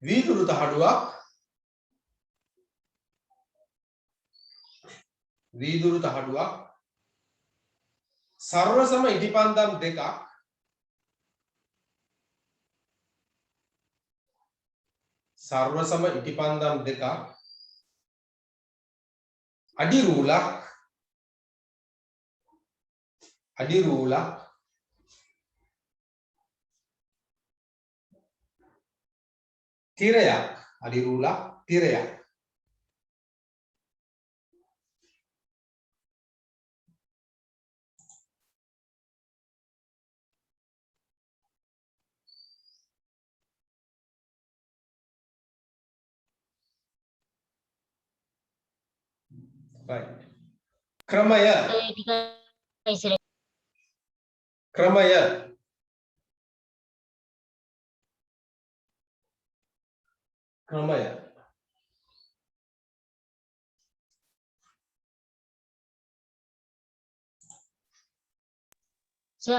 වීදුරු තහඩුවක් සර්වසම ඉටිපන්දම් දෙකක් අඩි රූලක් තිරයක් right. ක්‍රමය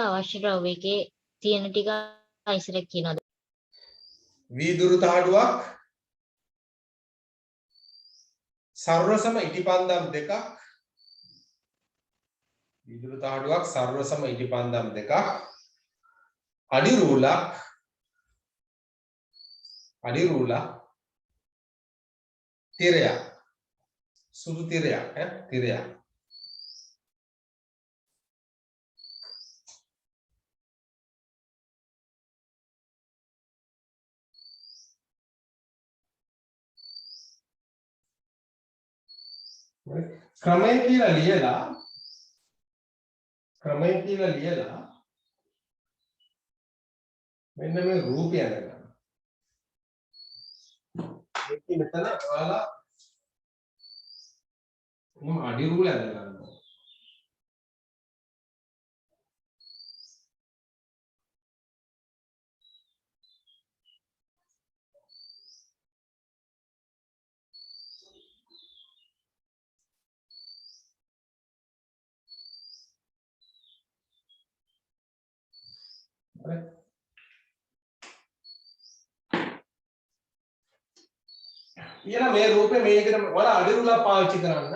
අවශ්‍ය ද්‍රව්‍යයේ තියෙන ටික ඉස්සරහ කියනවාද? වීදුරු තහඩුවක් සර්වසම ඉටිපන්දම් දෙකක් අඩි රූලක් තිරයක් සුදු තිරයක් ක්‍රමය කියලා ලියලා මෙන්න මේ රූපය අරගන්න. මේක මෙතන ඔයාලා මම අඩි රූල අරගන්නවා. ඊළඟ මේ රූපේ මේකට ඔයාලා අඩි රූලක් පාවිච්චි කරන්න.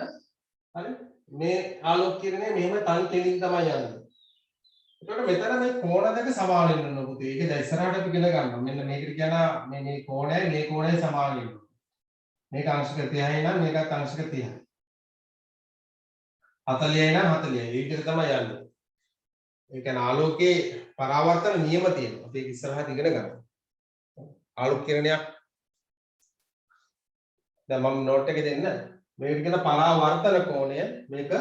හරි? මේ ආලෝක කිරණය මෙහෙම තනි කෙලින් තමයි යන්නේ. එතකොට මෙතන මේ කෝණ දෙක සමාන වෙන්න ඕන පුතේ. ඒක දැන් ඉස්සරහට අපි ඉගෙන ගන්නවා. මෙන්න මේකට කියන මේ කෝණයයි මේ කෝණයයි සමාන වෙනවා. මේක අංශක 30යි නම් මේකත් අංශක 30යි. 40යි නම් 40යි. ඒ විදිහට තමයි යන්නේ. ඒ කියන්නේ ආලෝකයේ පරාවර්තන නියම තියෙනවා. අපි ඒක ඉස්සරහට ඉගෙන ගන්නවා. ආලෝක කිරණයක් දැන් මම නෝට් එකේ දෙන්න. මේකට කියන පරාවර්තන කෝණය මේක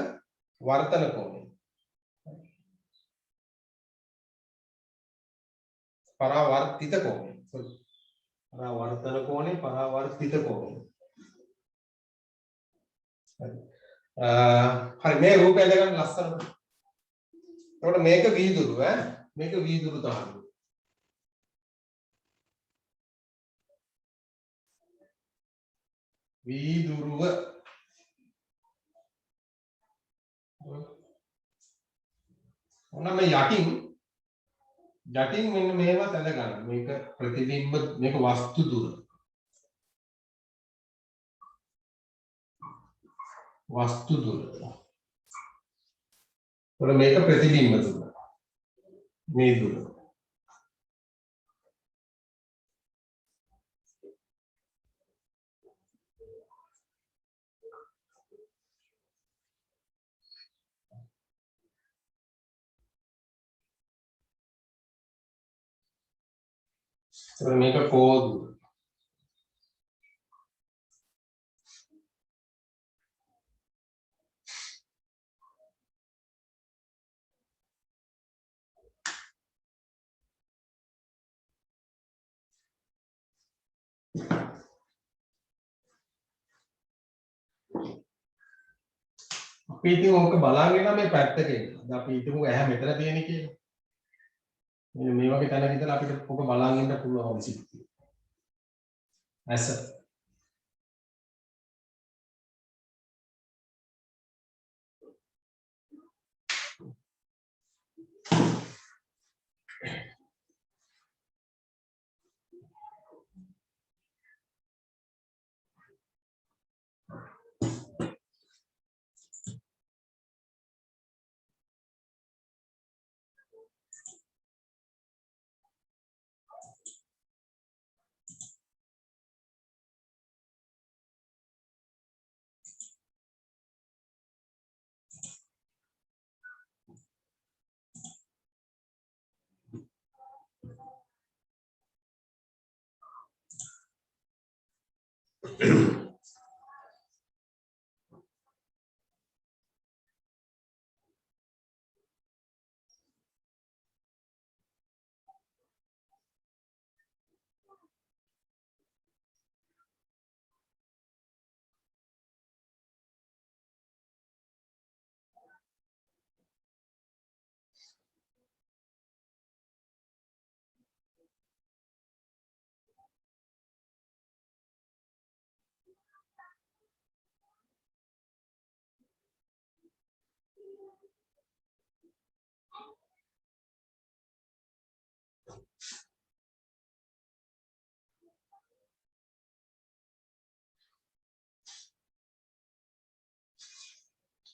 වර්තන කෝණය. පරාවර්තිත කෝණය. පරාවර්තන කෝණය පරාවර්තිත කෝණය. හරි මේ රූපය දෙකම ලස්සනට. එතකොට මේක වීදුරු ඈ මේක වීදුරු තමයි. වීදුරුව ඔන්න මේ යටින් මෙන්න මේව තැඳ ගන්න. මේක ප්‍රතිබිම්බ මේක වස්තු දුර. වස්තු දුර. ඔන්න මේක ප්‍රතිබිම්බ දුර. මේ දුර. ඔන්න මේක කෝ දුර. අපි ඉතින් ඕක බලන් ඉන්න මේ පැත්තක ඉන්න. දැන් අපි හිතමු ඇහැ මෙතන තියෙන කියලා. මෙන්න මේ වගේ තැනක ඉඳලා අපිට ඕක බලන් ඉන්න පුළුවන් සිද්ධිය. ඇස.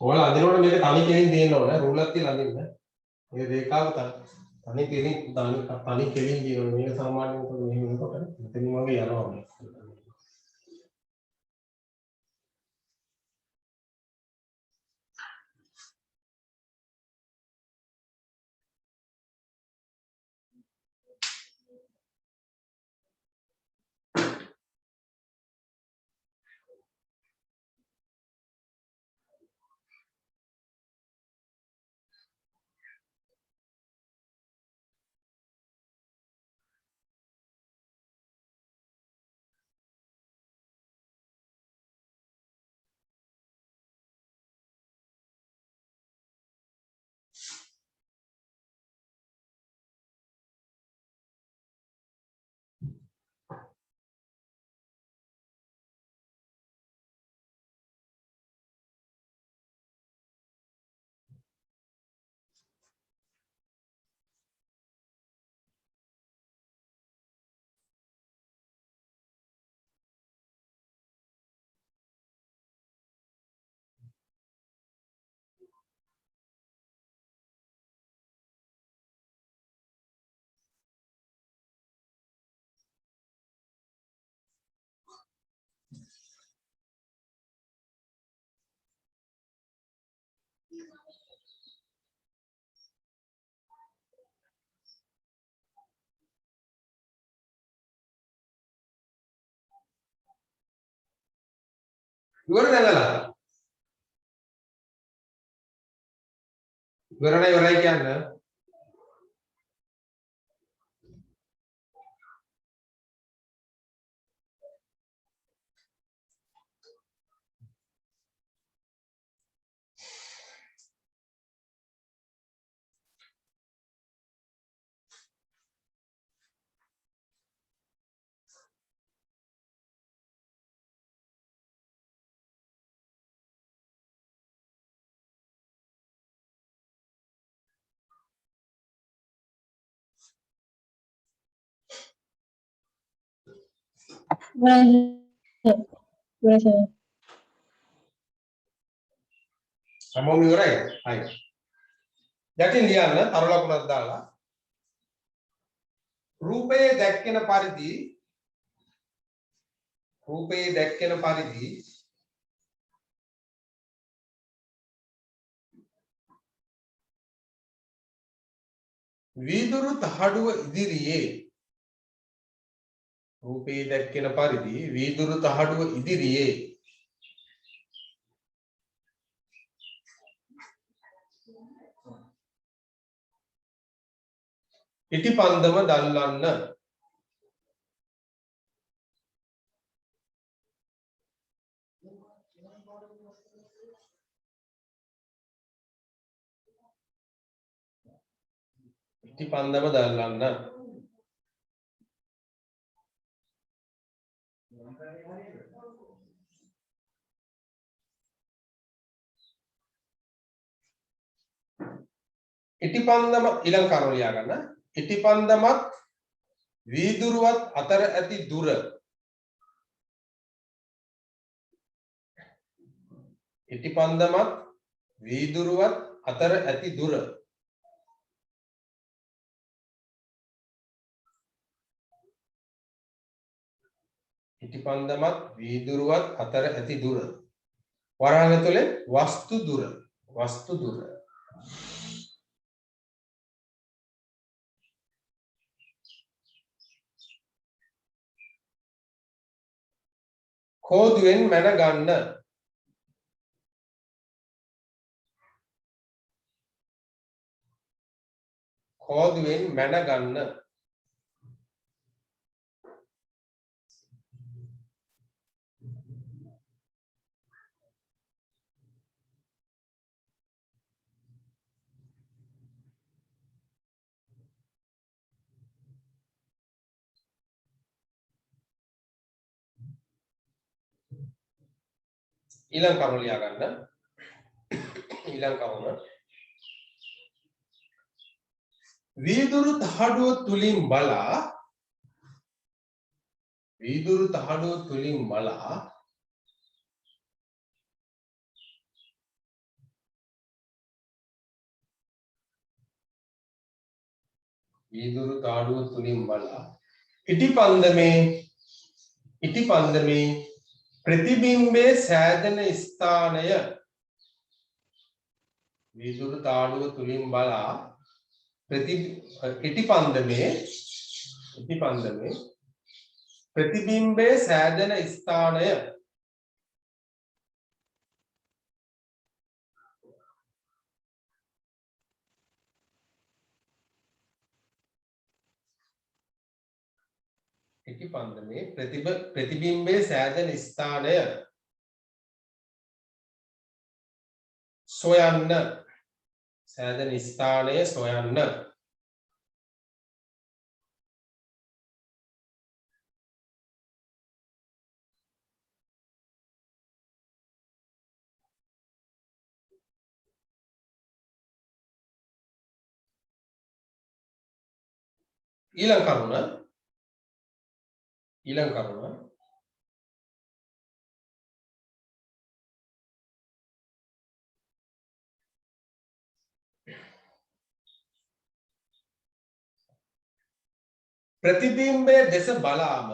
ඔයාලා අදිනකොට මේක තනි කෙලින් දෙන්න ඕනේ. රූලක් තියලා අදින්න. මේ රේඛාව තනි කෙලින් තනි කෙලින් දිනන මේක සාමාන්‍යයෙන් මෙහෙම වෙනකොට මෙතනින් වගේ යනවා. ඉවර නැදලා. ඉවරයි කියන්නේ. හැමෝම ඉවරයි. හරි. යටින් ලියන්න තරු ලකුණක් දාලා රූපයේ දැක්කෙන පරිදි වීදුරු තහඩුව ඉදිරියේ ඉටිපන්දම දල්වන්න. ඉටිපන්දම දල්වන්න. ඉටිපන්දම ඊළඟ කරුණ ලියා ගන්න. ඉටිපන්දමත් වීදුරුවත් අතර ඇති දුර. ඉටිපන්දමත් වීදුරුවත් අතර ඇති දුර. ඉටිපන්දමත් වීදුරුවත් අතර ඇති දුර. වරහන් ඇතුලේ වස්තු දුර. කෝදුවෙන් මැන ගන්න. ඊළඟ කරුණ ලියා ගන්න. ඊළඟ කරුණ වීදුරු තහඩුව තුලින් බලා ඉටිපන්දමේ ප්‍රතිබිම්බයේ සෑදෙන ස්ථානය. වීදුරු තාඩුව තුලින් බලා ඉටිපන්දමේ ප්‍රතිබිම්බයේ සෑදෙන ස්ථානය. ඉටිපන්දමේ ප්‍රතිබිම්බයේ සෑදෙන ස්ථානය සොයන්න. ඊළඟ කරුණ ප්‍රතිබිම්බයේ දෙස බලාම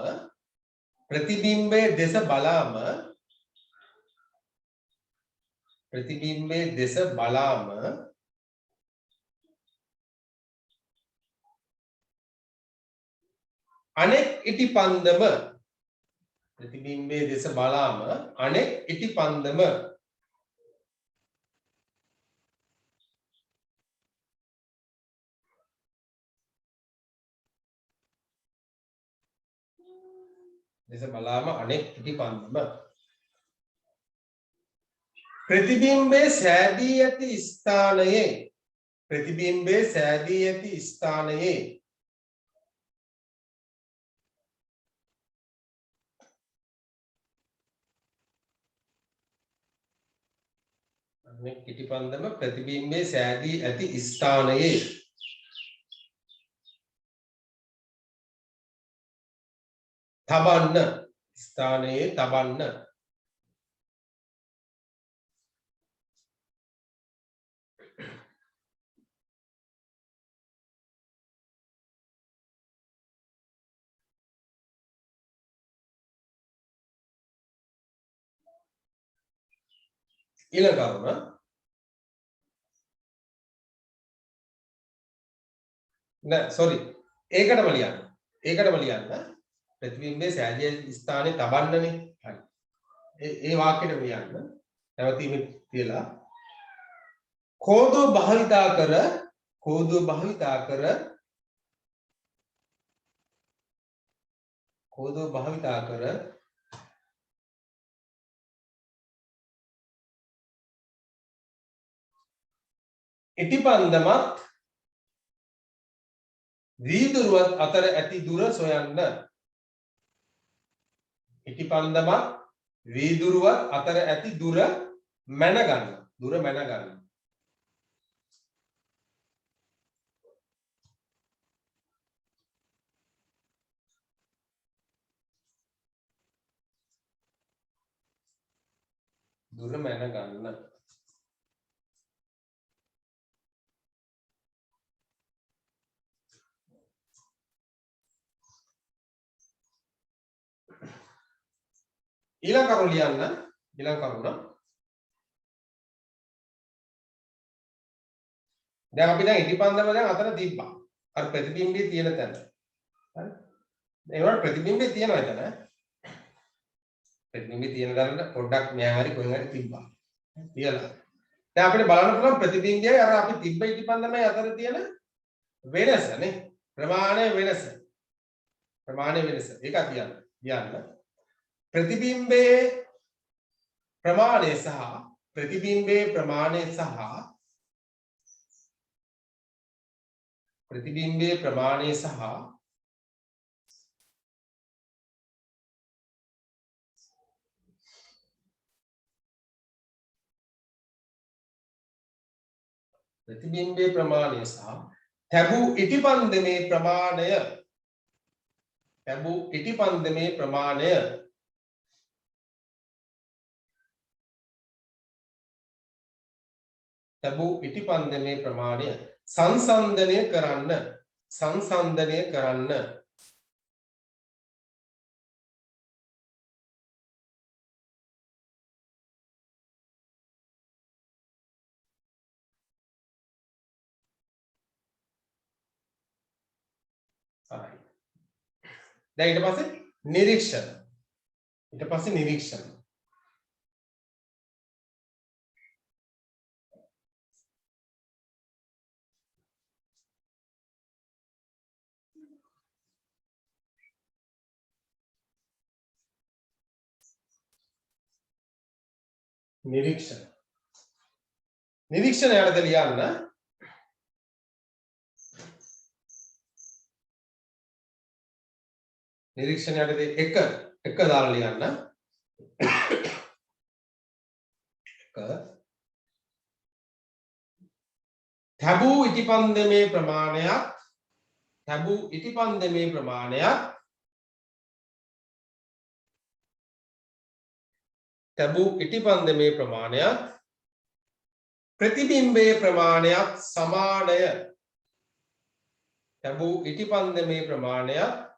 අනෙක් ඉටිපන්දම ප්‍රතිබිම්බයේ දෙස බලාම අනෙක් ඉටිපන්දම දෙස බලාම අනෙක් ඉටිපන්දම ප්‍රතිබිම්බයේ සෑදී ඇති ස්ථානයේ ප්‍රතිබිම්බයේ සෑදී ඇති ස්ථානයේ අනෙක් ඉටිපන්දම ප්‍රතිබිම්බයේ සෑදී ඇති ස්ථානයේ තබන්න ස්ථානයේ තබන්න ඊළඟ කරුණ නෑ සෝරි ඒකටම ලියන්න ප්‍රතිබිම්බයේ සෑදී ස්ථානයේ තබන්නනේ හරි ඒ වාක්‍යෙට ලියන්න නැවතීමේ තියලා කෝදෝ භාවිතා කර ඉටිපන්දමත් වීදුරුවත් අතර ඇති දුර සොයන්න ඉටිපන්දමත් වීදුරුවත් අතර ඇති දුර මැනගන්න දුර මැනගන්න ඊළඟ කරුණ ලියන්න ඊළඟ කරුණ දැන් අපි දැන් ඉටිපන්දම දැන් අතර තිබ්බා අර ප්‍රතිබිම්බයේ තියෙන තැන හරි ඒ වල ප්‍රතිබිම්බයේ තියෙනවා එතන ප්‍රතිබිම්බයේ තියෙන තැන පොඩ්ඩක් මෙහා හරි කොහෙන් හරි තිබ්බා තියලා දැන් අපිට බලන්න පුළුවන් ප්‍රතිබිම්බයයි අර අපි තිබ්බ ඉටිපන්දමයි අතර තියෙන වෙනස නේ ප්‍රමාණය වෙනස ඒක කියන්න ප්‍රතිබිම්බයේ ප්‍රමාණය සහ ප්‍රතිබිම්බයේ ප්‍රමාණය සහ තැබූ ඉටිපන්දමේ ප්‍රමාණය සංසන්දනය කරන්න හරි දැන් ඊට පස්සේ නිරීක්ෂණ නිරීක්ෂණ යටතේ ලියන්න නිරීක්ෂණ යටතේ එක දාලා ලියන්න තැබූ ඉටිපන්දමේ ප්‍රමාණයත්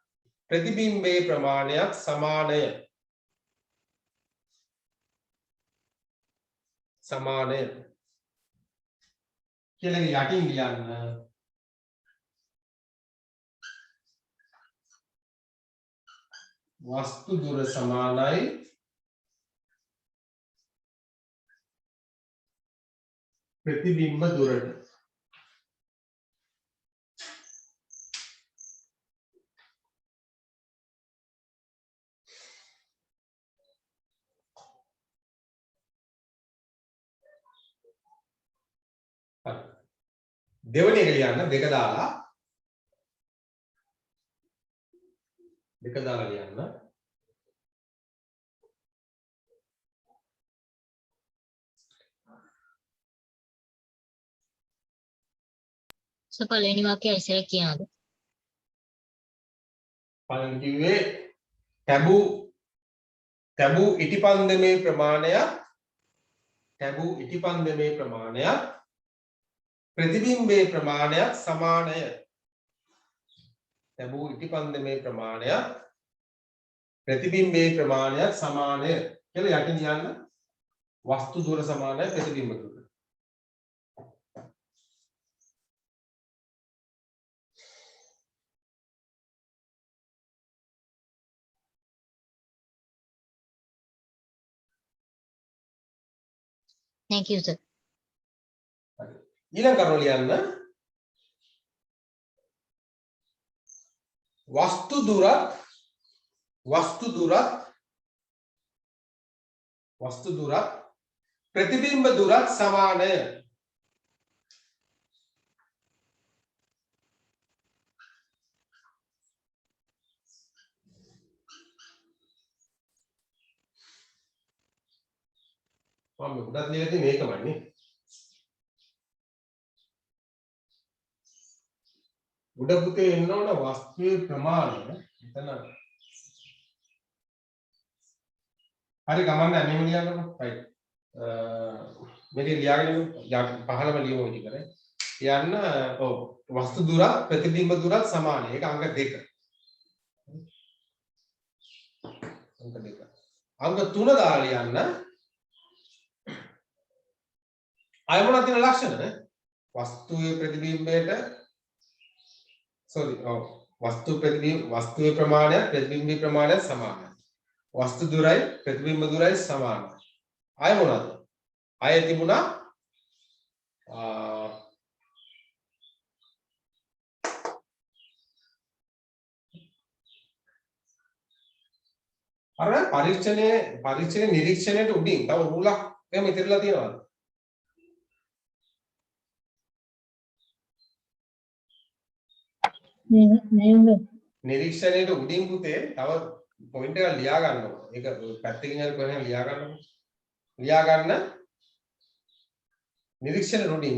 ප්‍රතිබිම්බයේ ප්‍රමාණයත් සමානය කියලා යටින් ලියන්න වස්තු දුර සමානයි ප්‍රතිබිම්බ දුරට. දෙවෙනි එක ලියන්න දෙක දාලා ලියන්න. සර් පළවෙනි වාක්‍යය ඉස්සරහ කියනද? පළවෙනි කිව්වේ තැබූ ඉටිපන්දමේ ප්‍රමාණයක් ප්‍රතිබිම්බයේ ප්‍රමාණයක් සමානය. තැබූ ඉටිපන්දමේ ප්‍රමාණයක් ප්‍රතිබිම්බයේ ප්‍රමාණයක් සමානය කියලා යටින් කියන්න. වස්තු දුර සමානයි ප්‍රතිබිම්බ දුර. Thank you sir. ඊළඟ කරුණ ලියන්න. වස්තු දුරත් ප්‍රතිබිම්බ දුරත් සමානය. මම උඩත් ලියලා තියෙන්නේ මේකමයි. උඩ පුතේ එන්න ඕන වස්තුවේ ප්‍රමාණය. එතන හරි ගමන්නේ මෙහෙම ලියන්නකො. right. මේක ලියාගෙන පහළම ලියමු ඉතින්. යන්න ඔව් වස්තු දුරත් ප්‍රතිබිම්බ දුරත් සමානයි. ඒක අංක 2. අංක 2. අංක 3 දාලා ලියන්න. අය මොනවද තියෙන ලක්ෂණ නේ? වස්තුවේ ප්‍රතිබිම්බයට වස්තුවේ ප්‍රමාණය ප්‍රතිබිම්බී ප්‍රමාණය සමානයි. වස්තු දුරයි ප්‍රතිබිම්බ දුරයි සමානයි. අය මොනවද? අය තිබුණා අර පරීක්ෂණයේ නිරීක්ෂණයට උඩින් තව රූලක් එහෙම ඉතිරලා තියෙනවද? නේද? නිරීක්ෂණයට උඩින් පුතේ තව පොයින්ට් එකක් ලියා ගන්න ඕන. ඒක පැත්තකින් හරි කොහෙන් ලියා ගන්න ඕන. ලියා ගන්න නිරීක්ෂණ උඩින්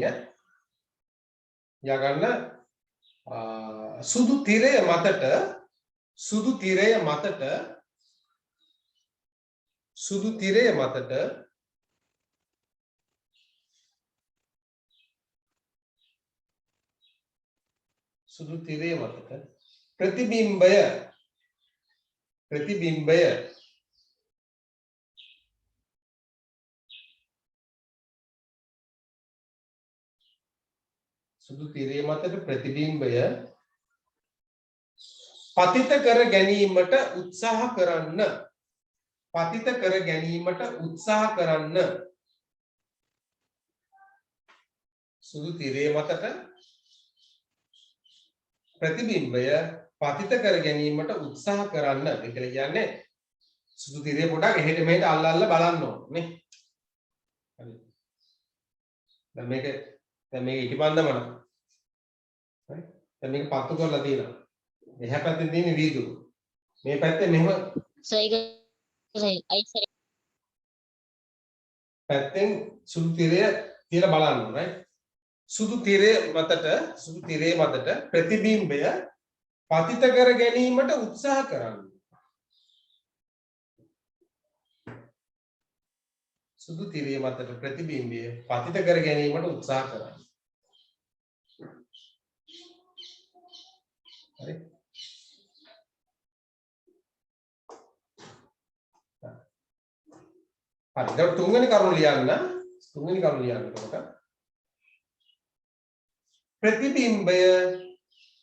ලියා ගන්න සුදු තිරය මතට ප්‍රතිබිම්බය සුදු තිරය මතට ප්‍රතිබිම්බය පතිත කර ගැනීමට උත්සාහ කරන්න. සුදු තිරය මතට ප්‍රතිබිම්බය පතිත කර ගැනීමට උත්සාහ කරන්න. ඒ කියන්නේ සුදු තිරය පොඩක් එහෙට මෙහෙට අල්ල බලන්න ඕන නේ. හරි. දැන් මේක ඉටිපන්දම න ะ. හරි. දැන් මේක පත්තු කරලා තියෙනවා. එහා පැත්තේ තියෙන වීදුරු. මේ පැත්තේ මෙහෙම පැත්තෙන් සුදු තිරය තියලා බලන්න ඕන. right. සුදු තිරය මතට ප්‍රතිබිම්බය පතිත කර ගැනීමට උත්සාහ කරන්න. සුදු තිරය මතට ප්‍රතිබිම්බය පතිත කර ගැනීමට උත්සාහ කරන්න. හරි. හරි. දැන් තුන්වෙනි කරුණ ලියන්න. එතකොට ප්‍රතිබිම්බය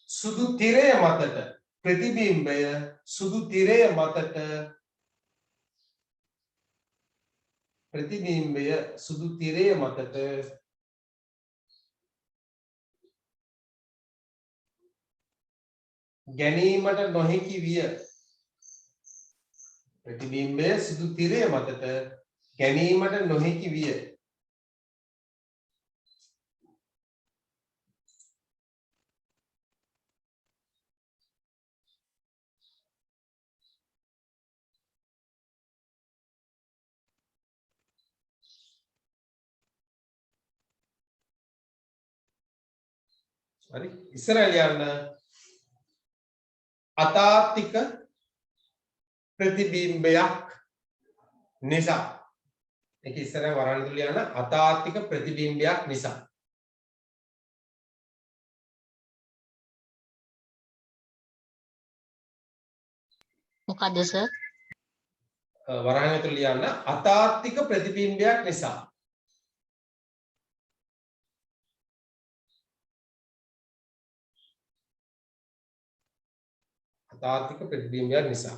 සුදු තිරය මතට ප්‍රතිබිම්බය සුදු තිරය මතට ප්‍රතිබිම්බය සුදු තිරය මතට ගැනීමට නොහැකි විය. ප්‍රතිබිම්බය සුදු තිරය මතට ගැනීමට නොහැකි විය. හරි ඉස්සරහ ලියන්න අතාත්තික ප්‍රතිබිම්බයක් නිසා. ඒක ඉස්සරහ වරන් තුල ලියන්න අතාත්තික ප්‍රතිබිම්බයක් නිසා. මොකද්ද සර්? වරන් තුල ලියන්න අතාත්තික ප්‍රතිබිම්බයක් නිසා. අතාත්තික ප්‍රතිබිම්බයක් නිසා.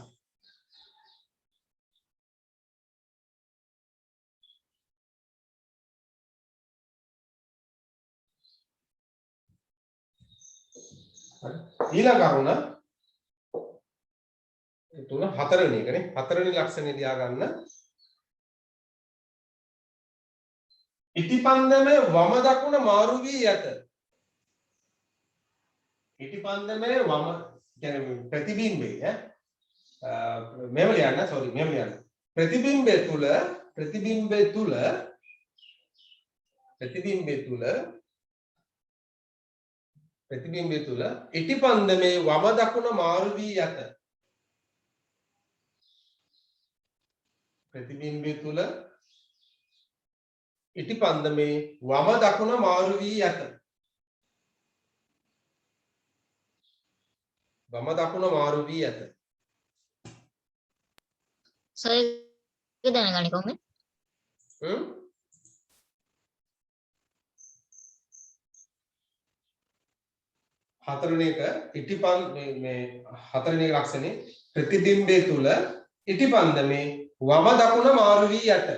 ඊළඟ කරුණ තුන හතරවෙනි එකනේ හතරවෙනි ලක්ෂණය ලියා ගන්න. ඉටිපන්දමේ වම දකුණ මාරු වී ඇත. ඉටිපන්දමේ වම කියන්නේ ප්‍රතිබිම්බය මෙහෙම ලියන්න සෝරි මෙහෙම ලියන්න. ප්‍රතිබිම්බය තුල ඉටිපන්දමේ වම දකුණ මාරු වී ඇත. ප්‍රතිබිම්බය තුල ඉටිපන්දමේ වම දකුණ මාරු වී ඇත. වම දකුණ මාරු වී ඇත. සර් ඒක දැනගන්නේ කොහොමද? හතරවෙනි එක මේ හතරවෙනි ලක්ෂණේ ප්‍රතිබිම්බය තුල ඉටිපන්දමේ වම දකුණ මාරු වී ඇත.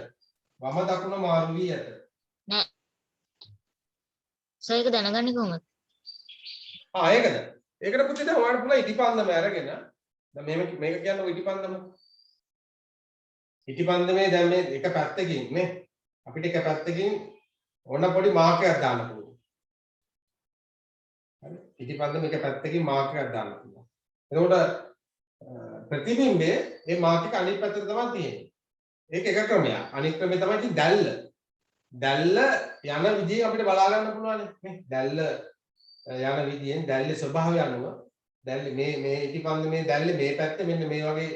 වම දකුණ මාරු වී ඇත. නෑ. සර් ඒක දැනගන්නේ කොහොමද? ඒකද? ඒකට පුතේ දැන් ඔයාලට පුළුවන් ඉටිපන්දම අරගෙන දැන් මේක කියන්නේ ඉටිපන්දම. ඉටිපන්දමේ දැන් මේ එක පැත්තකින් නේ අපිට එක පැත්තකින් ඕන පොඩි මාර්කයක් දාන්න පුළුවන්. හරි ඉටිපන්දම එක පැත්තකින් මාර්කයක් දාන්න පුළුවන්. එතකොට ප්‍රතිබිම්බයේ මේ මාර්ක එක අනිත් පැත්තට තමයි තියෙන්නේ. ඒක එක ක්‍රමයක්. අනිත් ක්‍රමය තමයි ඉතින් දැල්ල. දැල්ල යන විදිහ අපිට බලා ගන්න පුළුවන් නේ. දැල්ල යන විදිහෙන් දැල්ලේ ස්වභාවය අනුව දැල්ලේ මේ ඉටිපන්දමේ දැල්ලේ මේ පැත්තේ මෙන්න මේ වගේ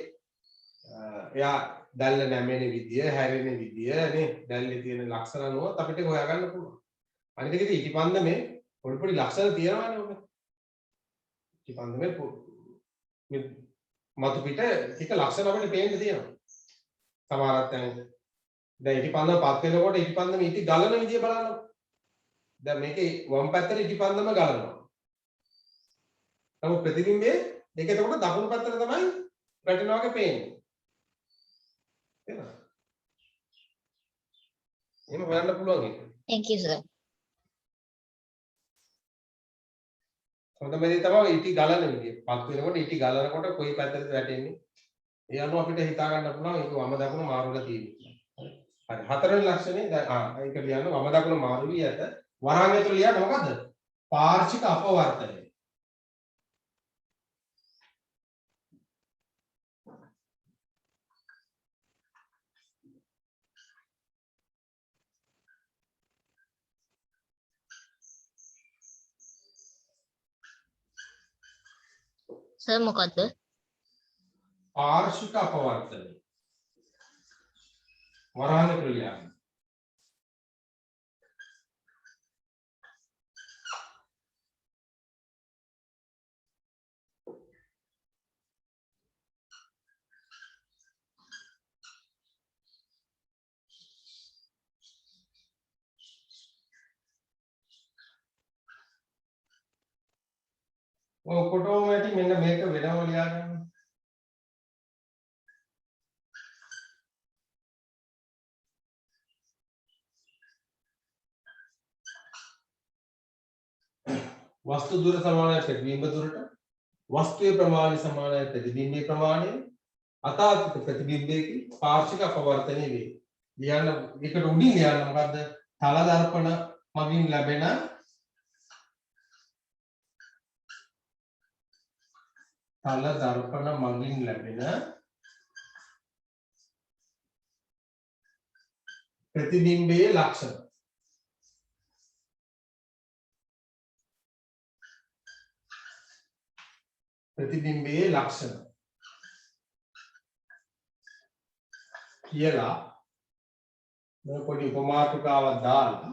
එයා දැල්ල නැමෙන විදිය, හැරෙන විදිය නේ දැල්ලේ තියෙන ලක්ෂණ අනුව අපිට හොයාගන්න පුළුවන්. අනිත් එක ඉතින් ඉටිපන්දමේ පොඩි පොඩි ලක්ෂණ තියෙනවානේ ඔබ. ඉටිපන්දමේ මතු පිට ටික ලක්ෂණ අපිට පේන්න තියෙනවා. සමහරක් දැන් ඉටිපන්දම පත් වෙනකොට ඉටිපන්දම ඉටි ගලන විදිය බලන්න. දැන් මේකේ වම් පැත්තට ඉටිපන්දම ගලනවා. නමුත් ප්‍රතිබිම්බයේ ඒක එතකොට දකුණු පැත්තට තමයි වැටෙනවා වගේ පේන්නේ. එහෙනම් එහෙම හොයන්න පුළුවන් ඒක. Thank you sir. හොඳම දේ තමයි ඉටි ගලන විදිය. පත් වෙනකොට ඉටි ගලනකොට කොයි පැත්තටද වැටෙන්නේ? ඒ අනුව අපිට හිතා ගන්න පුළුවන් ඒක වම දකුණ මාරු වෙලා තියෙන්නේ. හරි. හතරවෙනි ලක්ෂණේ දැන් ඒක ලියන්න වම දකුණ මාරු වී ඇත. වරහන් ඇතුළේ ලියන්න මොකද්ද? පාර්ශ්වික අපවර්තනය. සර් මොකද්ද? පාර්ශ්වික අපවර්තනය. වරහන් ඇතුළේ ලියන්න. ඔකොටම ඇති මෙන්න මේක වෙනම ලියා ගන්න. වස්තු දුර සමානයි ප්‍රතිබිම්බ දුරට. වස්තුවේ ප්‍රමාණය සමානයි ප්‍රතිබිම්බයේ ප්‍රමාණය. අතාර්කික ප්‍රතිබිම්බයේ පාර්ශ්වික අපවර්තනය වේ. ලියන්න එකට උඩින් ලියන්න මොකද්ද? තල දර්පණ මගින් ලැබෙන ප්‍රතිබිම්බයේ ලක්ෂණ. ප්‍රතිබිම්බයේ ලක්ෂණ කියලා මම පොඩි උපමාතුකාවක් දාලා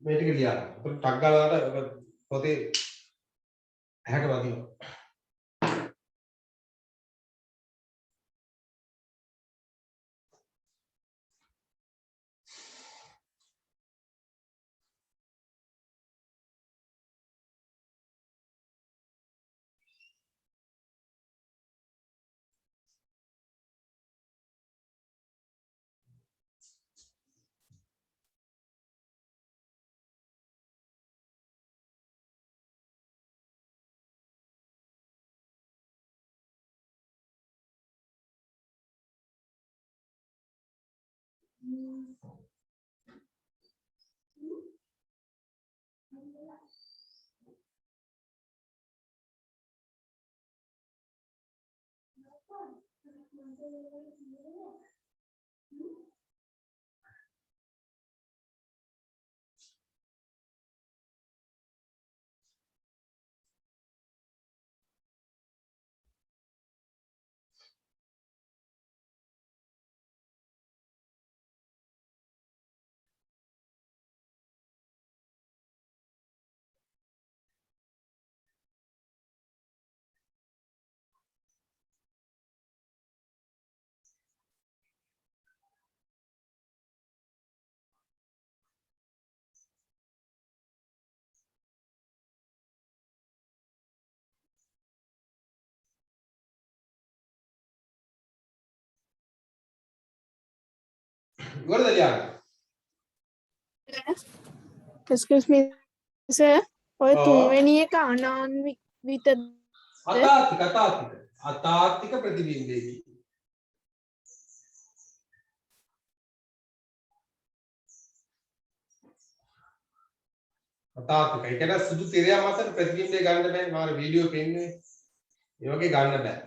මේ ටික ලියන්න. අපිට ටක් ගාලාට පොතේ ඇහැට වදිනවා. ඉවරද ලියන්න? Excuse me, sir. ඔය ඔව්. තුන්වෙනි එක අනාන්විත අතාර්කික ප්‍රතිබිම්බයේදී අතාර්කික ඒ කියන්නේ සුදු තිරය මත ප්‍රතිබිම්බය ගන්න බෑ. මාර වීඩියෝ පෙන්නේ ඒ වගේ ගන්න බෑ.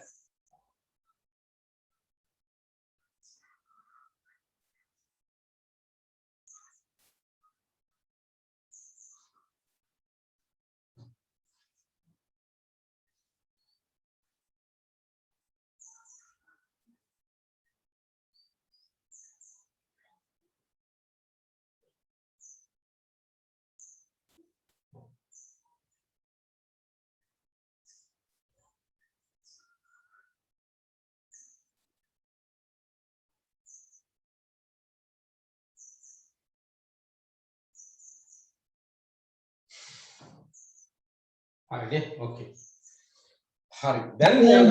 හරිනේ ඕකේ හරි දැන් ලියන්න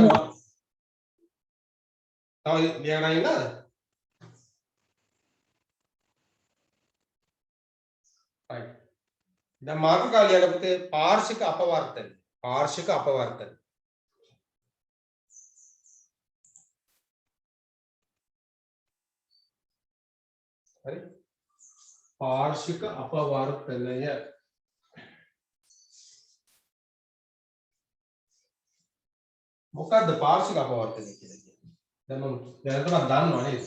තව ලියන්න ඉන්නද right දැන් මාතෘකාව ලියන්න පුතේ පාර්ශ්වික අපවර්තන හරි පාර්ශ්වික අපවර්තනය මොකද්ද පාර්ශ්වික අපවර්තනය කියලා කියන්නේ? දැන් මම දැනටමත් දන්නව නේද?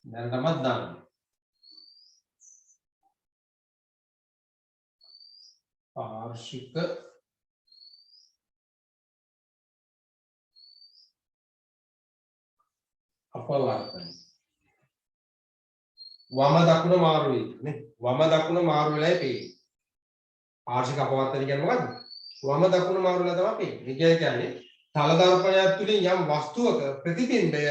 දැනටමත් දන්නවා. පාර්ශ්වික අපවර්තනය. වම දකුණ මාරු වෙයි නේ. වම දකුණ මාරු වෙලායි පේන්නේ. පාර්ශ්වික අපවර්තනය කියන්නේ මොකද්ද? වම දකුණ මාරු වෙලා තමයි පේන්නේ. ඒ කියන්නේ තල දර්පණයක් තුලින් යම් වස්තුවක ප්‍රතිබිම්බය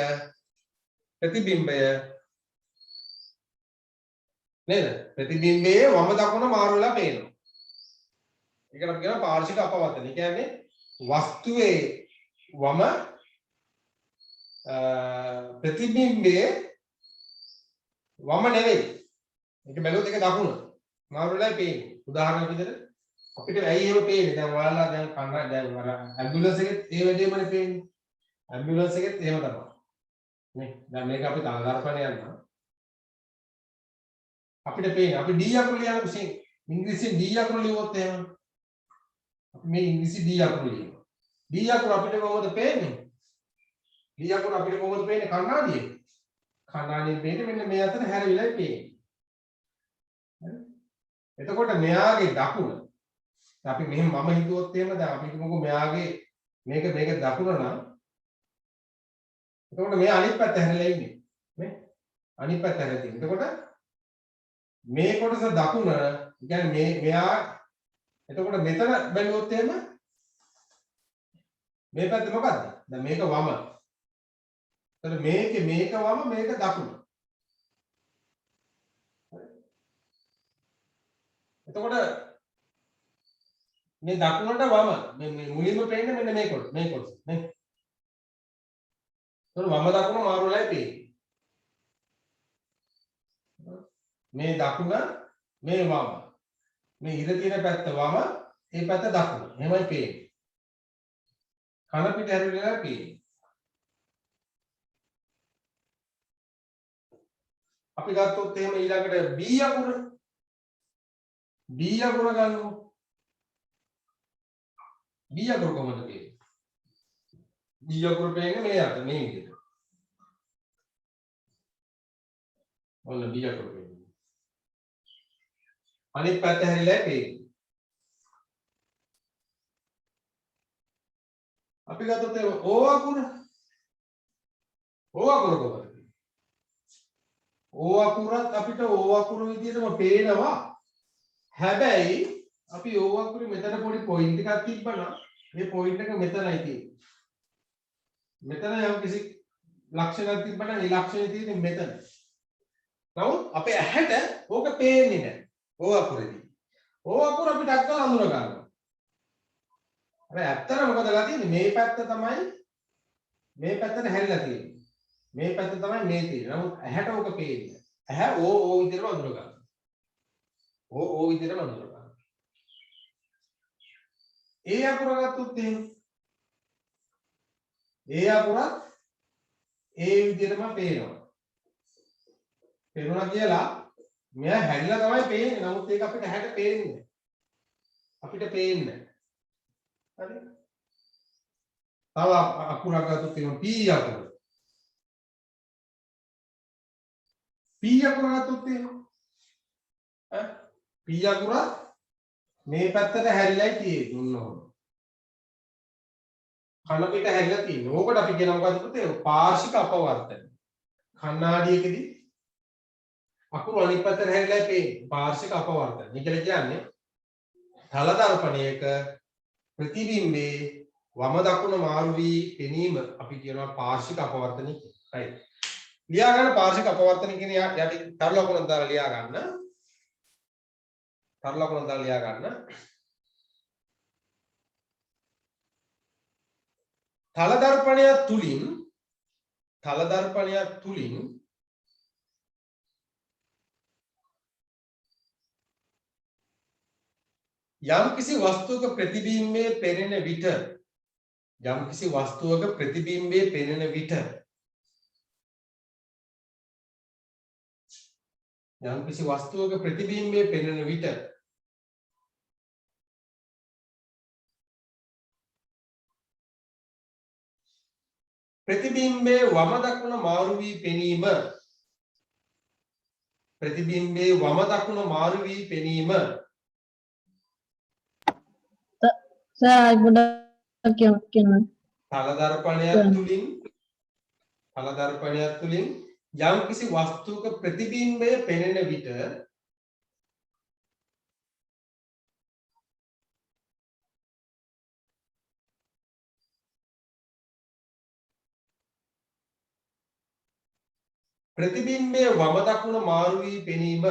නේද? ප්‍රතිබිම්බයේ වම දකුණ මාරු වෙලා පේනවා. ඒකට අපි කියනවා පාර්ශ්වික අපවර්තන. ඒ කියන්නේ වස්තුවේ වම ප්‍රතිබිම්බයේ වම නෙවෙයි. ඒක බැලුවොත් ඒක දකුණ. මාරුලයි පේන්නේ. උදාහරණයක් විදිහට අපිට ඇයි එහෙම පේන්නේ? දැන් ඔයාලා දැන් කන්න දැන් අර ඇම්බියුලන්ස් එකෙත් ඒ වැඩේමනේ පේන්නේ. ඇම්බියුලන්ස් එකෙත් එහෙම තමයි. නේ. දැන් මේක අපි තාලදර්පණය යනවා. අපිට පේන්නේ අපි D අකුරු ලියන කුසින් ඉංග්‍රීසියෙන් D අකුරු ලියුවොත් එහෙම අපි මේ ඉංග්‍රීසි D අකුරු ලියනවා. D අකුරු අපිට කොහොමද පේන්නේ? D අකුරු අපිට කොහොමද පේන්නේ කණ්ණාඩියේ? කණ්ණාඩියෙන් පේන්නේ මෙන්න මේ අතර හැරවිලා පේන්නේ. එතකොට මෙයාගේ දකුණ අපි මෙහෙම මම හිතුවොත් එහෙම දැන් අපි හිතමුකෝ මෙයාගේ මේක දකුණ නම් එතකොට මෙයා අනිත් පැත්ත හැරලා ඉන්නේ නේ අනිත් පැත්ත හැරලා තියෙනවා. එතකොට මේ කොටස දකුණ කියන්නේ මෙයා එතකොට මෙතන බැලුවොත් එහෙම මේ පැත්ත මොකද්ද? දැන් මේක වම. එතකොට මේක වම මේක දකුණ. එතකොට මේ දකුණට වම මේ මුලින්ම පේන්නේ මෙන්න මේ කොටස නේ. එතකොට වම දකුණ මාරුවලයි පේන්නේ. මේ දකුණ මේ වම මේ ඉර තියෙන පැත්ත වම ඒ පැත්ත දකුණ. එහෙමයි පේන්නේ. කන පිට හැරිලා පේන්නේ. අපි ගත්තොත් එහෙම ඊළඟට B අකුර ගන්නකො. B අකුර කොහොමද පේන්නේ? B අකුර පේන්නේ මේ අත මේ විදිහට. ඔන්න B අකුර පේන්නේ. අනිත් පැත්ත හැරිලා පේන්නේ. අපි ගත්තොත් එහෙම O අකුර කොහොමද පේන්නේ? O අකුරත් අපිට O අකුර විදිහටම පේනවා. හැබැයි අපි O අකුරේ මෙතන පොඩි පොයින්ට් එකක් තිබ්බනම් මේ පොයින්ට් එක මෙතනයි තියෙන්නේ. මෙතන යම් කිසි ලක්ෂණයක් තිබ්බනම් ඒ ලක්ෂණය තියෙන්නේ මෙතන. නමුත් අපේ ඇහැට ඕක පේන්නේ නැහැ. O අකුරේදී. O අකුර අපිට අක්කල අඳුර ගන්නවා. හැබැයි ඇත්තට මොකද වෙලා තියෙන්නේ? මේ පැත්ත තමයි මේ පැත්තට හැරිලා තියෙන්නේ. මේ පැත්ත තමයි මේ තියෙන්නේ. නමුත් ඇහැට ඕක පේන්නේ නැහැ. ඇහැ O විදිහටම අඳුර ගන්නවා. O විදිහටම අඳුර ගන්නවා. ඒ අකුර ගත්තොත් එහෙම ඒ අකුරත් ඒ විදිහටම පේනවා. පේනවා කියලා මෙයා හැරිලා තමයි පේන්නේ. නමුත් ඒක අපිට හැට පේන්නේ නැහැ. අපිට පේන්නේ නැහැ. හරි? තව අකුරක් ගත්තොත් එහෙම P අකුර. P අකුර ගත්තොත් එහෙම P අකුර මේ පැත්තට හැරිලායි තියෙන්නේ උන්නෝම. කන පිට හැරිලා තියෙන්නේ. ඕකට අපි කියනවා මොකද්ද පුතේ? පාර්ශ්වික අපවර්තන. කණ්ණාඩියකදී අකුරු අනිත් පැත්තට හැරිලා පේන්නේ. පාර්ශ්වික අපවර්තන. මේ කියන්නේ තල දර්පණයක ප්‍රතිබිම්බේ වම දකුණ මාරු වී පෙනීම අපි කියනවා පාර්ශ්වික අපවර්තන කියලා. right. ලියා ගන්න පාර්ශ්වික අපවර්තන කියන යටි තර ලකුණක් දාලා ලියා ගන්න. තල ලකුණක් දාලා ලියා ගන්න. තල දර්පණයක් තුලින් යම් කිසි වස්තුවක ප්‍රතිබිම්බයේ පෙනෙන විට ප්‍රතිබිම්බයේ පෙනෙන විට ප්‍රතිබිම්බයේ වම දකුණ මාරු වී පෙනීම Sir, I would have given. තල දර්පණයක් තුලින් යම් කිසි වස්තුවක ප්‍රතිබිම්බය පෙනෙන විට ප්‍රතිබිම්බයේ වම දකුණ මාරු වී පෙනීම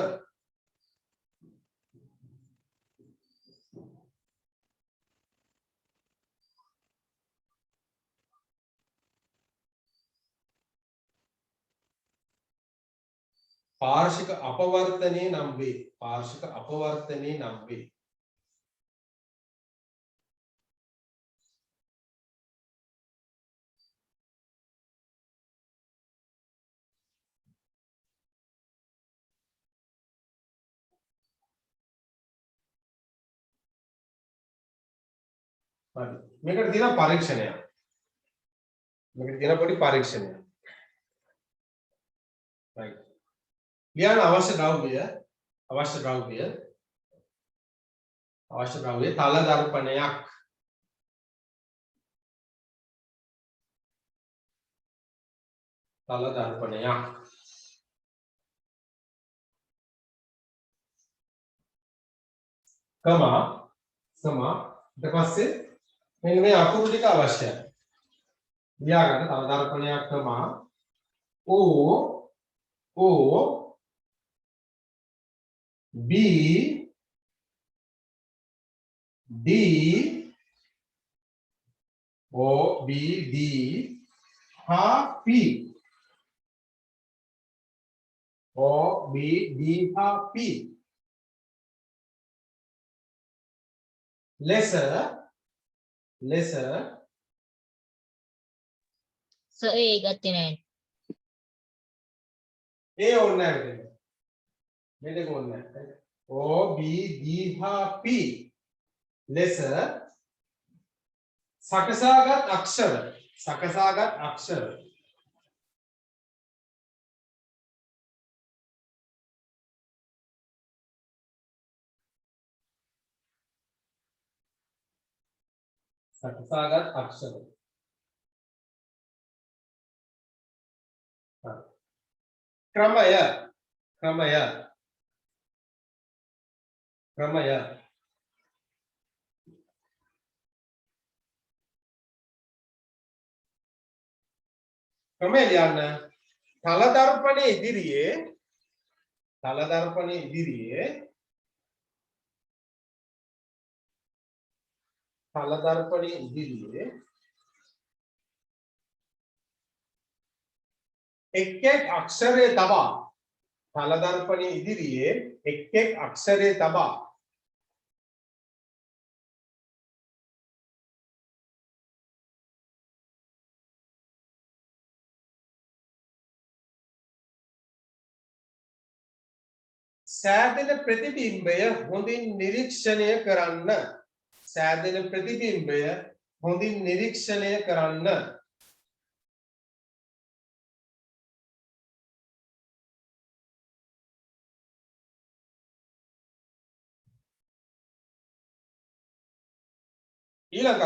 පාර්ශික අපවර්තනයේ නම් වේ. පාර්ශික අපවර්තනයේ නම් වේ. හරි. මේකට තියෙන පරීක්ෂණයක්. මේකට තියෙන පොඩි පරීක්ෂණයක්. right. ලියන්න අවශ්‍ය ද්‍රව්‍ය තල දර්පණයක්. තල දර්පණයක්. සමා ඊට පස්සේ මෙන්න මේ අකුරු ටික අවශ්‍යයි. ලියාගන්න තල දර්පණයක් තමා O B D O B D හා P O B D හා P ලෙස සර් ඒ ගත්තේ නැහැ. ඒ ඕනේ නැහැ මෙතන. මේක ඕනේ නැහැ. O B D හා P ලෙස සකසාගත් අක්ෂර ක්‍රමය ලියන්න තල දර්පණයේ ඉදිරියේ එක් එක් අක්ෂරයේ තබා සෑදෙන ප්‍රතිබිම්බය හොඳින් නිරීක්ෂණය කරන්න. ඊළඟ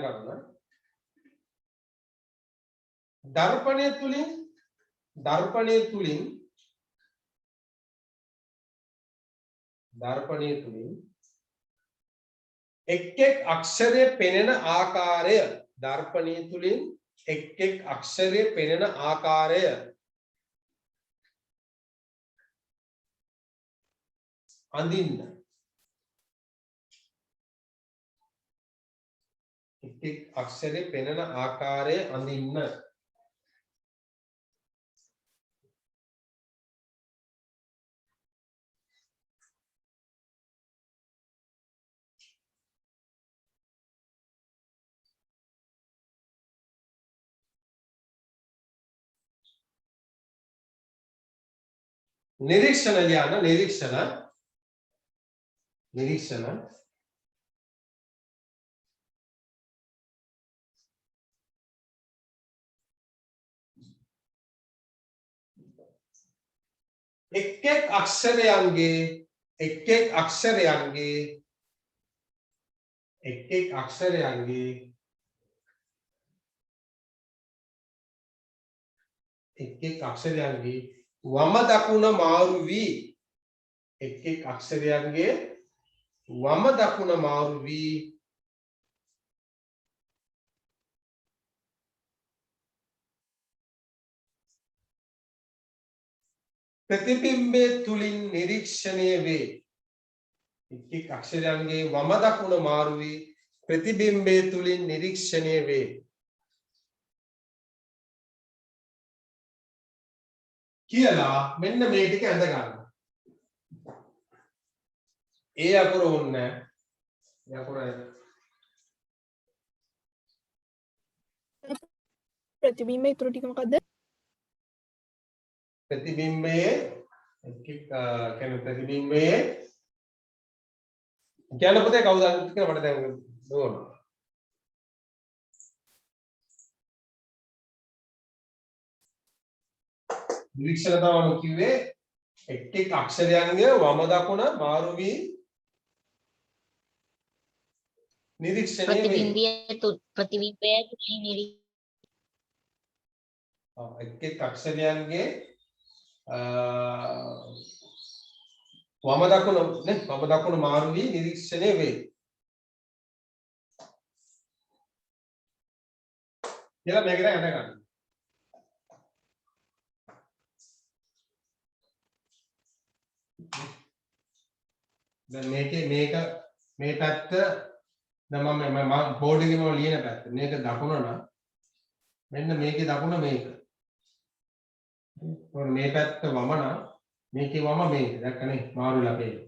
කරුණ දර්පණය තුලින් එක් එක් අක්ෂරයේ පෙනෙන ආකාරය අඳින්න. එක් අක්ෂරයේ පෙනෙන ආකාරය අඳින්න. නිරීක්ෂණ එක් එක් අක්ෂරයන්ගේ වම දකුණ මාරු වී ප්‍රතිබිම්බය තුලින් නිරීක්ෂණය වේ. එක් අක්ෂරයන්ගේ වම දකුණ මාරු වී ප්‍රතිබිම්බය තුලින් නිරීක්ෂණය වේ. කියලා මෙන්න මේ ටික ඇඳ ගන්න. ඒ අකුර ඕනේ. ඒ අකුර ප්‍රතිබිම්බ ඉතුරු ටික මොකද්ද? ප්‍රතිබිම්බයේ කියන්නේ ප්‍රතිබිම්බයේ කියන්න පුතේ කවුද කියලා මට දැන් ඕන. නිරීක්ෂණ තමයි කිව්වේ එක් අක්ෂරයන්ගේ වම දකුණ මාරු වී නිරීක්ෂණය වේ. ප්‍රතිබිම්බය තුලින් එක් අක්ෂරයන්ගේ වම දකුණ නේ වම දකුණ මාරු වී නිරීක්ෂණය වේ. කියලා මේක දැන් අඳ ගන්න. දැන් මේක මේ පැත්ත දැන් මම බෝඩ් එකේ මම ලියන පැත්ත මේක දකුණ නම් මෙන්න මේකේ දකුණ මේක. මේ පැත්ත වම නම් මේකේ වම මේක. දැක්කනේ මාරුලා පේන.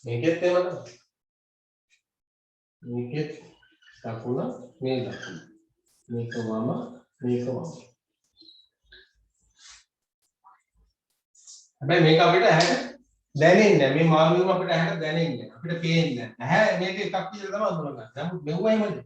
මේකෙත් එහෙම තමයි. මේකෙත් දකුණ මේ දකුණ. මේක වම මේක වම. හැබැයි මේක අපිට ඇහැට දැනෙන්නේ නැහැ. මේ මාරු වීම අපිට ඇහැට දැනෙන්නේ නැහැ. අපිට පේන්නේ නැහැ. ඇහැ මේක එකක් කියලා තමයි අඳුරගන්නේ. නමුත් මෙව්වයිමද?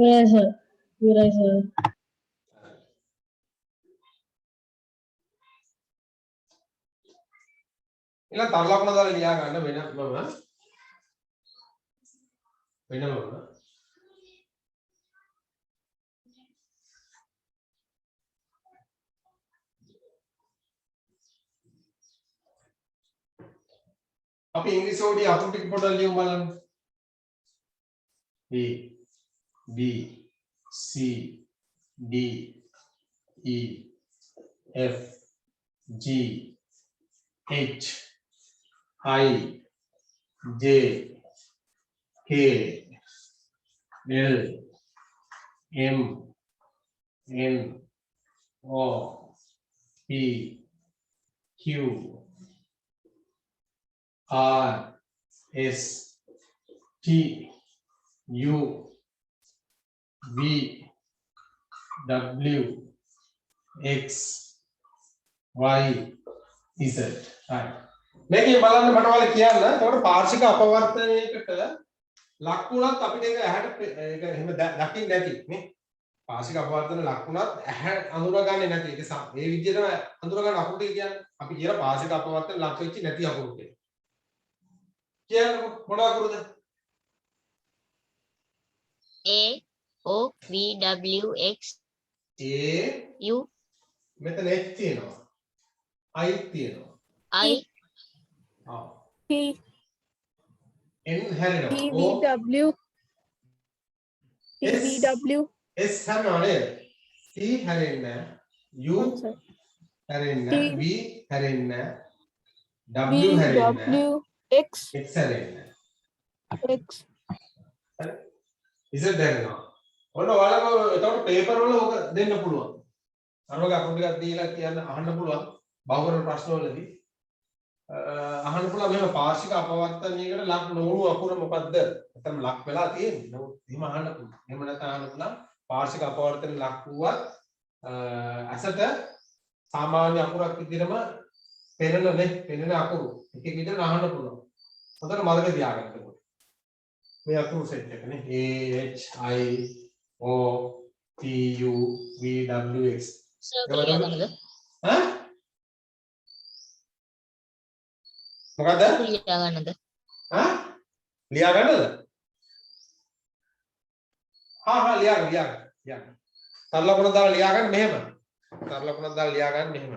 Yes, sir. You're right, sir. එලා තර ලකුණ දාලා ලියා ගන්න වෙනම අපි ඉංග්‍රීසි වලදී අකුරු ටික පොඩ්ඩක් ලියමු බලන්න. A B C D E F G H I J K L M N O P Q R S T U V W X Y Z. right. මේකේ බලන්න මට ඔයාලා කියන්න. ඒකට පාර්ශික අපවර්තනයකට ලක් වුණත් අපිට ඒක ඇහැට ඒක එහෙම දකින්න නැති නේ. පාර්ශික අපවර්තන ලක් වුණත් ඇහැ අඳුරගන්නේ නැති. ඒක මේ විදිහටම අඳුරගන්න අකුරු ටික කියන්නේ. අපි කියන පාර්ශික අපවර්තන ලක් වෙච්ච නැති අකුරු ටික. කියන්න මොන අකුරුද? A O V W X A U මෙතන H තියෙනවා. I තියෙනවා. I P N හැරෙනවා. P O V W P V W S හැරෙනවා නේද? T හැරෙන්නේ U හැරෙන්නේ V හැරෙන්නේ V W හැරෙන්නේ W X X හැරෙන්නේ X Z හැරෙනවා. ඔන්න ඔයාලම එතකොට පේපර් වල ඕක දෙන්න පුළුවන්. අරවගේ අකුරු ටිකක් දීලා කියන්න අහන්න පුළුවන්. බහුවර්ණ ප්‍රශ්න වලදී අහන්න පුළුවන් මෙහෙම පාර්ශික අපවර්තනයකට ලක් නොවුණු අකුර මොකද්ද? නැත්නම් ලක් වෙලා තියෙන්නේ. නමුත් එහෙම අහන්න පුළුවන්. එහෙම නැත්නම් අහන්න පුළුවන් පාර්ශික අපවර්තන ලක් වුවත් අසට සාමාන්‍ය අකුරක් විදිහටම පෙනෙන අකුරු එක එක විදිහට අහන්න පුළුවන්. හොඳට මතක තියාගන්න ඕනේ. මේ අකුරු සෙට් එක නේ A H I O P U V W X circle ලියා ගන්නද? ඈ මොකද ලියා ගන්නද? ඈ ලියා ගන්නද හා ලියා ගන්න තර ලකුණ දාලා ලියා ගන්න මෙහෙම තර ලකුණ දාලා ලියා ගන්න මෙහෙම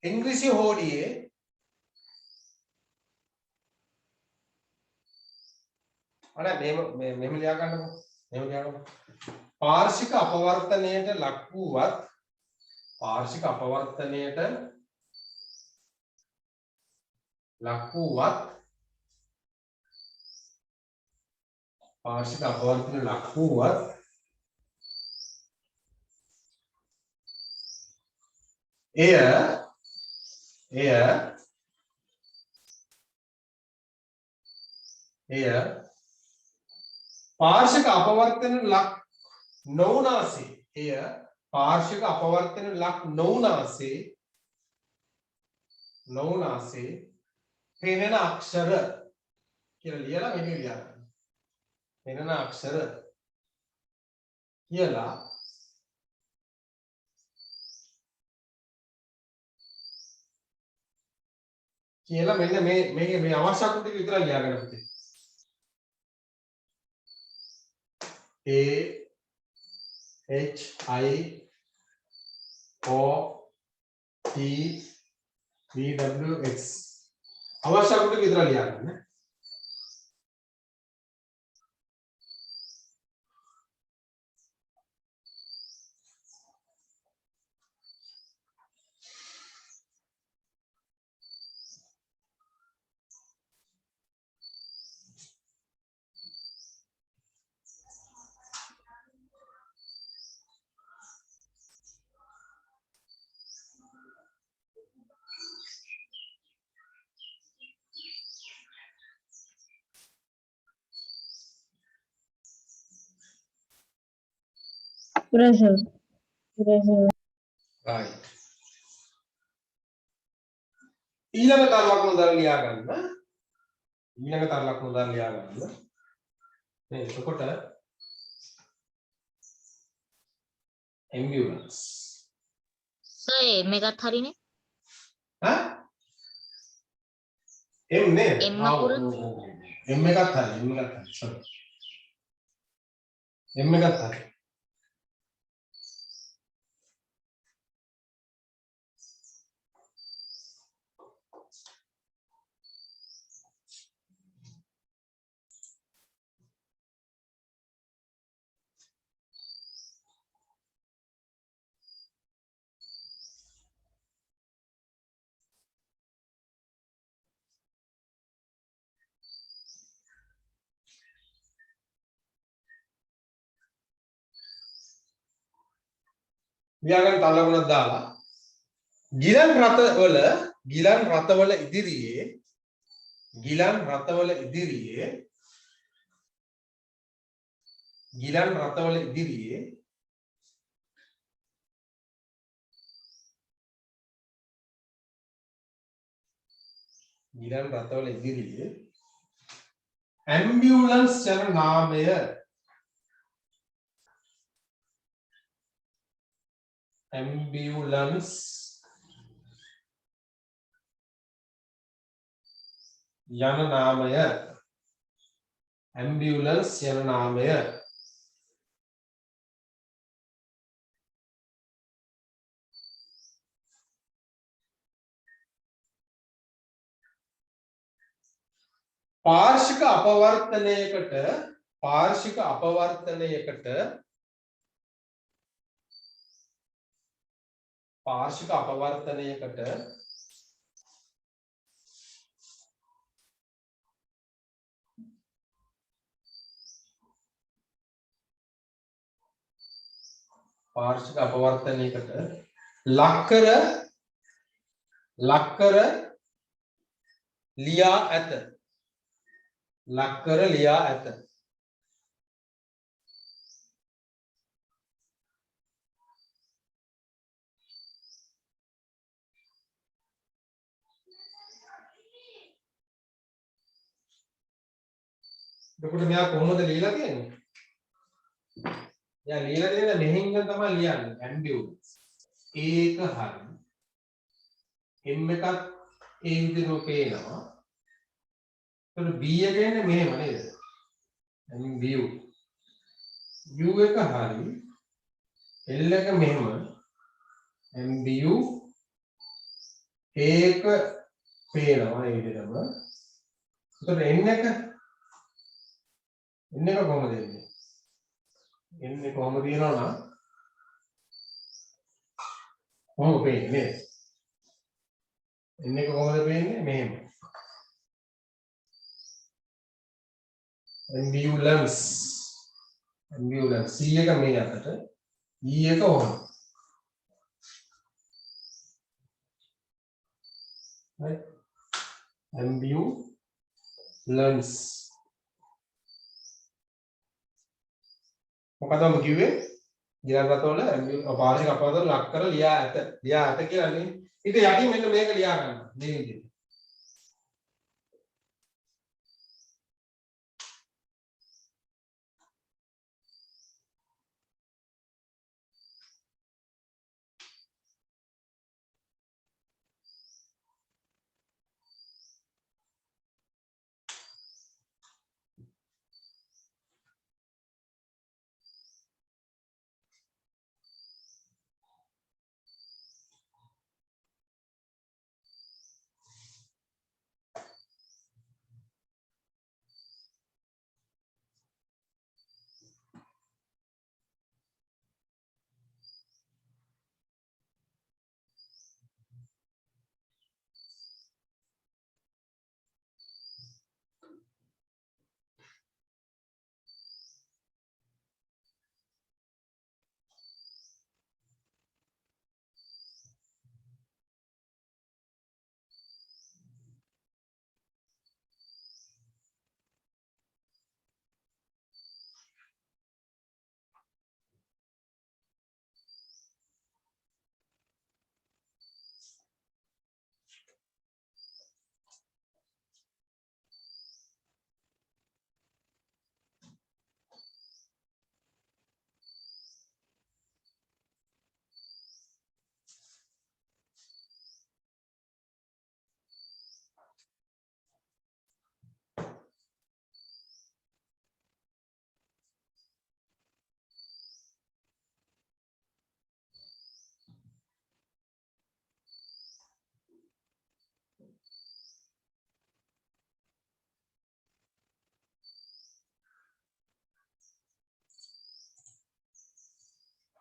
ඉංග්‍රීසි හෝඩියේ අර මෙහෙම ලියා ගන්නකො මෙහෙම ලියා ගන්න පාර්ශික අපවර්තනයට ලක් වූවත් පාර්ශික අපවර්තනයට ලක් වූවත් පාර්ශික අපවර්තනයට ලක් වූවත් එය පාර්ශික අපවර්තන ලක් නොවුනාසේ එය පාර්ශික අපවර්තන ලක් නොවුනාසේ පෙනෙන අක්ෂර කියලා ලියලා මෙහෙම ලියා ගන්න. පෙනෙන අක්ෂර කියලා මෙන්න මේ අවශ්‍ය අකුරු ටික විතරක් ලියා ගන්න පුතේ. A H I O P V W X අවශ්‍ය අකුරු ටික විතරක් ලියා ගන්න. Pressure. Pressure. right ඊළඟ තර ලකුණ දාලා ලියා ගන්න. ඊළඟ තර ලකුණ දාලා ලියා ගන්න. මේ එතකොට ambulance සර් මේකත් හරිනේ. ඈ M නේද? M අකුර. M එකත් හරි. sorry. M එකත් හරි. ව්‍යාකරණ තල ලකුණක් දාලා ගිලන් රථවල ඉදිරියේ ඇම්බියුලන්ස් යන නාමය ambulance යන නාමය පාර්ශික අපවර්තනයකට ලක්කර ලියා ඇත. එතකොට මෙයා කොහොමද ලියලා තියෙන්නේ? එයා ලියලා තියෙන්නේ මෙහෙන් ඉඳන් තමයි ලියන්නේ ඇම්බියුලන්ස්. ඒක හරි. M එකත් ඒ විදිහටම පේනවා. එතකොට B එක එන්නේ මෙහෙම නේද? MBU. U එක හරි. L එක මෙහෙම. MBU ඒක පේනවා ඒ විදිහටම. එතකොට N එක කොහොමද එන්නේ? N එක කොහොමද දිනනවා නම් කොහොමද පේන්නේ? N එක කොහොමද පේන්නේ? මෙහෙම. ambulance C එක මේ අතට E එක ඔහොම. right ambulance මොකද මම කිව්වේ ගිරාරතවල පාර්ශ්වික අපවතල ලක් කර ලියා ඇත කියලා නේ. ඊට යටින් මෙන්න මේක ලියා ගන්න. මේ විදිහට.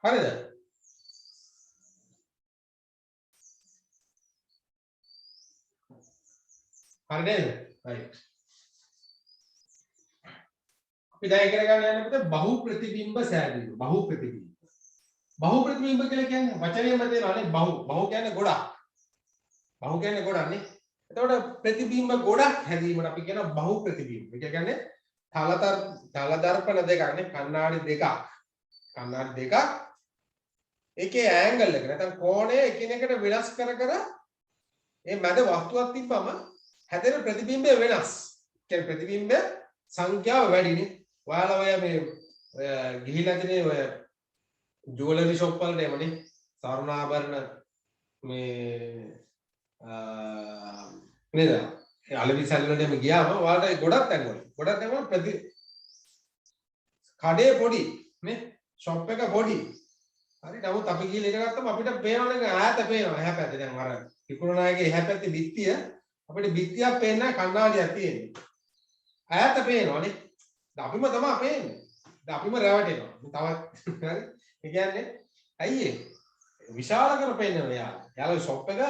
හරිද? හරි නේද? right. අපි දැන් ඉගෙන ගන්න යන්නේ පුතේ බහු ප්‍රතිබිම්බ සෑදීම. බහු ප්‍රතිබිම්බ කියලා කියන්නේ වචනයෙන්ම තේරෙනවානේ බහු කියන්නේ ගොඩක්. බහු කියන්නේ ගොඩක් නේ. එතකොට ප්‍රතිබිම්බ ගොඩක් හැදීමට අපි කියන බහු ප්‍රතිබිම්බ. ඒ කියන්නේ තල දර්පණ දෙකක් නේ. කණ්ණාඩි දෙකක් ඒකේ ඇන්ගල් එක නැත්නම් කෝණය එකිනෙකට වෙනස් කර මේ මැද වස්තුවක් තිබ්බම හැදෙන ප්‍රතිබිම්බය වෙනස්. කියන්නේ ප්‍රතිබිම්බ සංඛ්‍යාව වැඩිනේ. ඔයාලා ඔය මේ ගිහිලා තියෙන ඔය ජුවලරි ෂොප් වලට එමනේ සාරුණාභරණ මේ නේද? අලවි සැලවලට එම ගියාම ඔයාලට ගොඩක් තැන්වල කඩේ පොඩි නේ ෂොප් එක පොඩි. හරි නමුත් අපි ගිහලා ඉගෙන ගත්තම අපිට පේනවනේ ඈත පේනවා. එහා පැත්තේ දැන් අර විකුණනායකගේ එහා පැත්තේ බිත්තිය අපිට බිත්තියක් පේන්නේ නැහැ කණ්ණාඩියක් තියෙන්නේ. ඈත පේනවනේ. අපිම තමයි පේන්නේ. අපිම රැවටෙනවා. තවත් හරි. ඒ කියන්නේ ඇයි ඒ? විශාල කර පේනවා යාළුවා. යාළුවා ෂොප් එක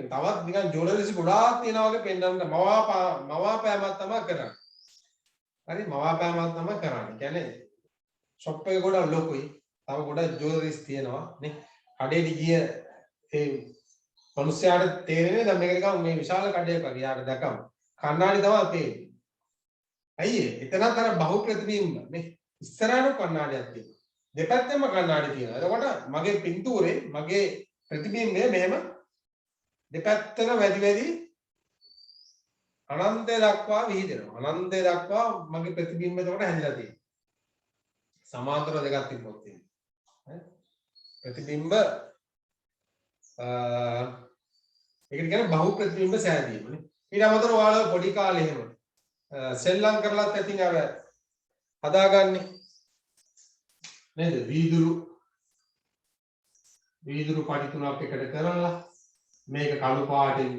තවත් නිකන් ජුවලරිස් ගොඩාක් තියෙනවා වගේ පෙන්නන්න මවාපෑමක් තමයි කරන්නේ. හරි මවාපෑමක් තමයි කරන්නේ. කියන්නේ ෂොප් එක ගොඩක් ලොකුයි. තව ගොඩක් ජුවලරිස් තියෙනවා නේ. කඩේට ගිය ඒ මිනිස්යාට තේරෙන්නේ දැන් මේක නිකන් මේ විශාල කඩේක වගේ යාට දැකම කණ්ණාඩි තමයි පේන්නේ. ඇයි එතනත් අර බහු ප්‍රතිබිම්බ නේ ඉස්සරහට කණ්ණාඩියක් තියෙනවා දෙපැත්තෙම කණ්ණාඩි තියෙනවා. එතකොට මගේ පින්තූරේ මගේ ප්‍රතිබිම්බය මෙහෙම දෙපැත්තම වැඩි අනන්තය දක්වා විහිදෙනවා. අනන්තය දක්වා මගේ ප්‍රතිබිම්බ එතකොට හැදිලා තියෙනවා. සමාන්තර දෙකක් තිබ්බොත් තියෙනවා. ප්‍රතිබිම්බ ඒකට කියන්නේ බහු ප්‍රතිබිම්බ සෑදීම නේ. ඊට අමතරව ඔයාලා පොඩි කාලේ එහෙම සෙල්ලම් කරලත් ඇතින් අර හදාගන්නේ නේද? වීදුරු පටි තුනක් එකට කරලා මේක කළු පාටින්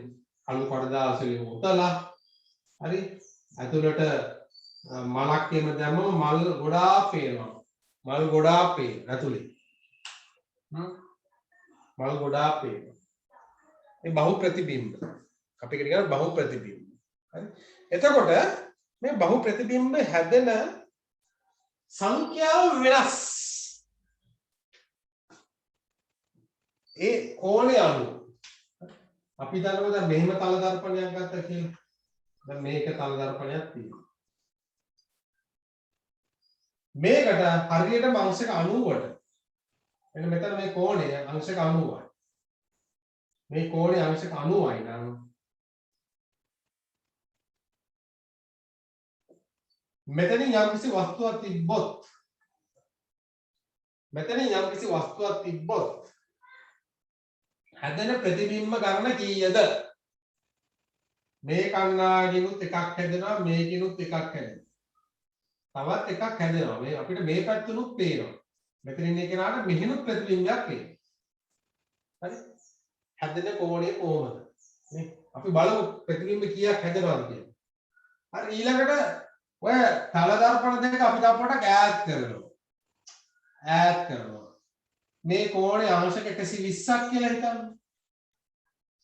කළු කඩදාසියෙන් උතලා හරි ඇතුළට මලක් එම දැම්මම මල් ගොඩාක් පේනවා. මල් ගොඩාක් පේන ඇතුලේ. මල් ගොඩාක් පේනවා. මේ බහු ප්‍රතිබිම්බ. අපි කියන බහු ප්‍රතිබිම්බ. හරි. එතකොට මේ බහු ප්‍රතිබිම්බ හැදෙන සංඛ්‍යාව වෙනස්. ඒ කෝණය අනුව අපි දන්නවා දැන් මෙහෙම තල දර්පණයක් ගත්තා කියලා. දැන් මේක තල දර්පණයක් තියෙනවා. මේකට හරියටම අංශක 90ට මෙන්න මෙතන මේ කෝණය අංශක 90යි. මේ කෝණය අංශක 90යි නම් මෙතනින් යම්කිසි වස්තුවක් තිබ්බොත් හැදෙන ප්‍රතිබිම්බ ගණන කීයද? මේ කන්නාගෙනුත් එකක් හැදෙනවා, මේකිනුත් එකක් හැදෙනවා. තවත් එකක් හැදෙනවා. මේ අපිට මේ පැත්තනුත් පේනවා. මෙතනින් එක කෙනාට මෙහෙනුත් ප්‍රතිබිම්බයක් පේනවා. හරි? හැදෙන කෝණය කොහොමද? නේ? අපි බලමු ප්‍රතිබිම්බ කීයක් හැදෙනවද කියලා. හරි ඊළඟට ඔය තල දර්පණ දෙක අපි තප්පටක් ඈත් කරනවා. මේ කෝණය අංශක 120ක් කියලා හිතන්න.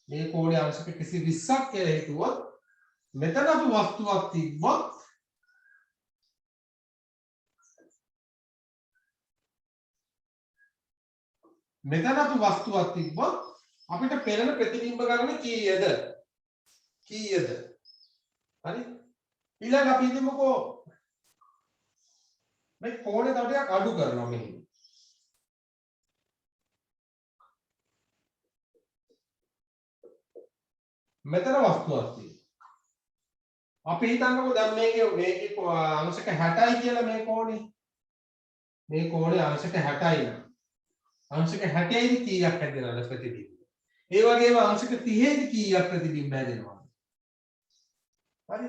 මේ කෝණය අංශක 120ක් කියලා හිතුවොත් මෙතන අපි වස්තුවක් තිබ්බොත් අපිට පෙනෙන ප්‍රතිබිම්බ ගණන කීයද? හරි? ඊළඟ අපි හිතමුකෝ මේ කෝණය තව ටිකක් අඩු කරනවා මෙහෙම. මෙතන වස්තුවක් තියෙනවා. අපි හිතන්නකෝ දැන් මේකේ අංශක 60යි කියලා මේ කෝණේ. මේ කෝණේ අංශක 60යි නම් අංශක 60යිද කීයක් හැදෙනවද ප්‍රතිබිම්බ? ඒ වගේම අංශක 30යිද කීයක් ප්‍රතිබිම්බ හැදෙනවද? හරි?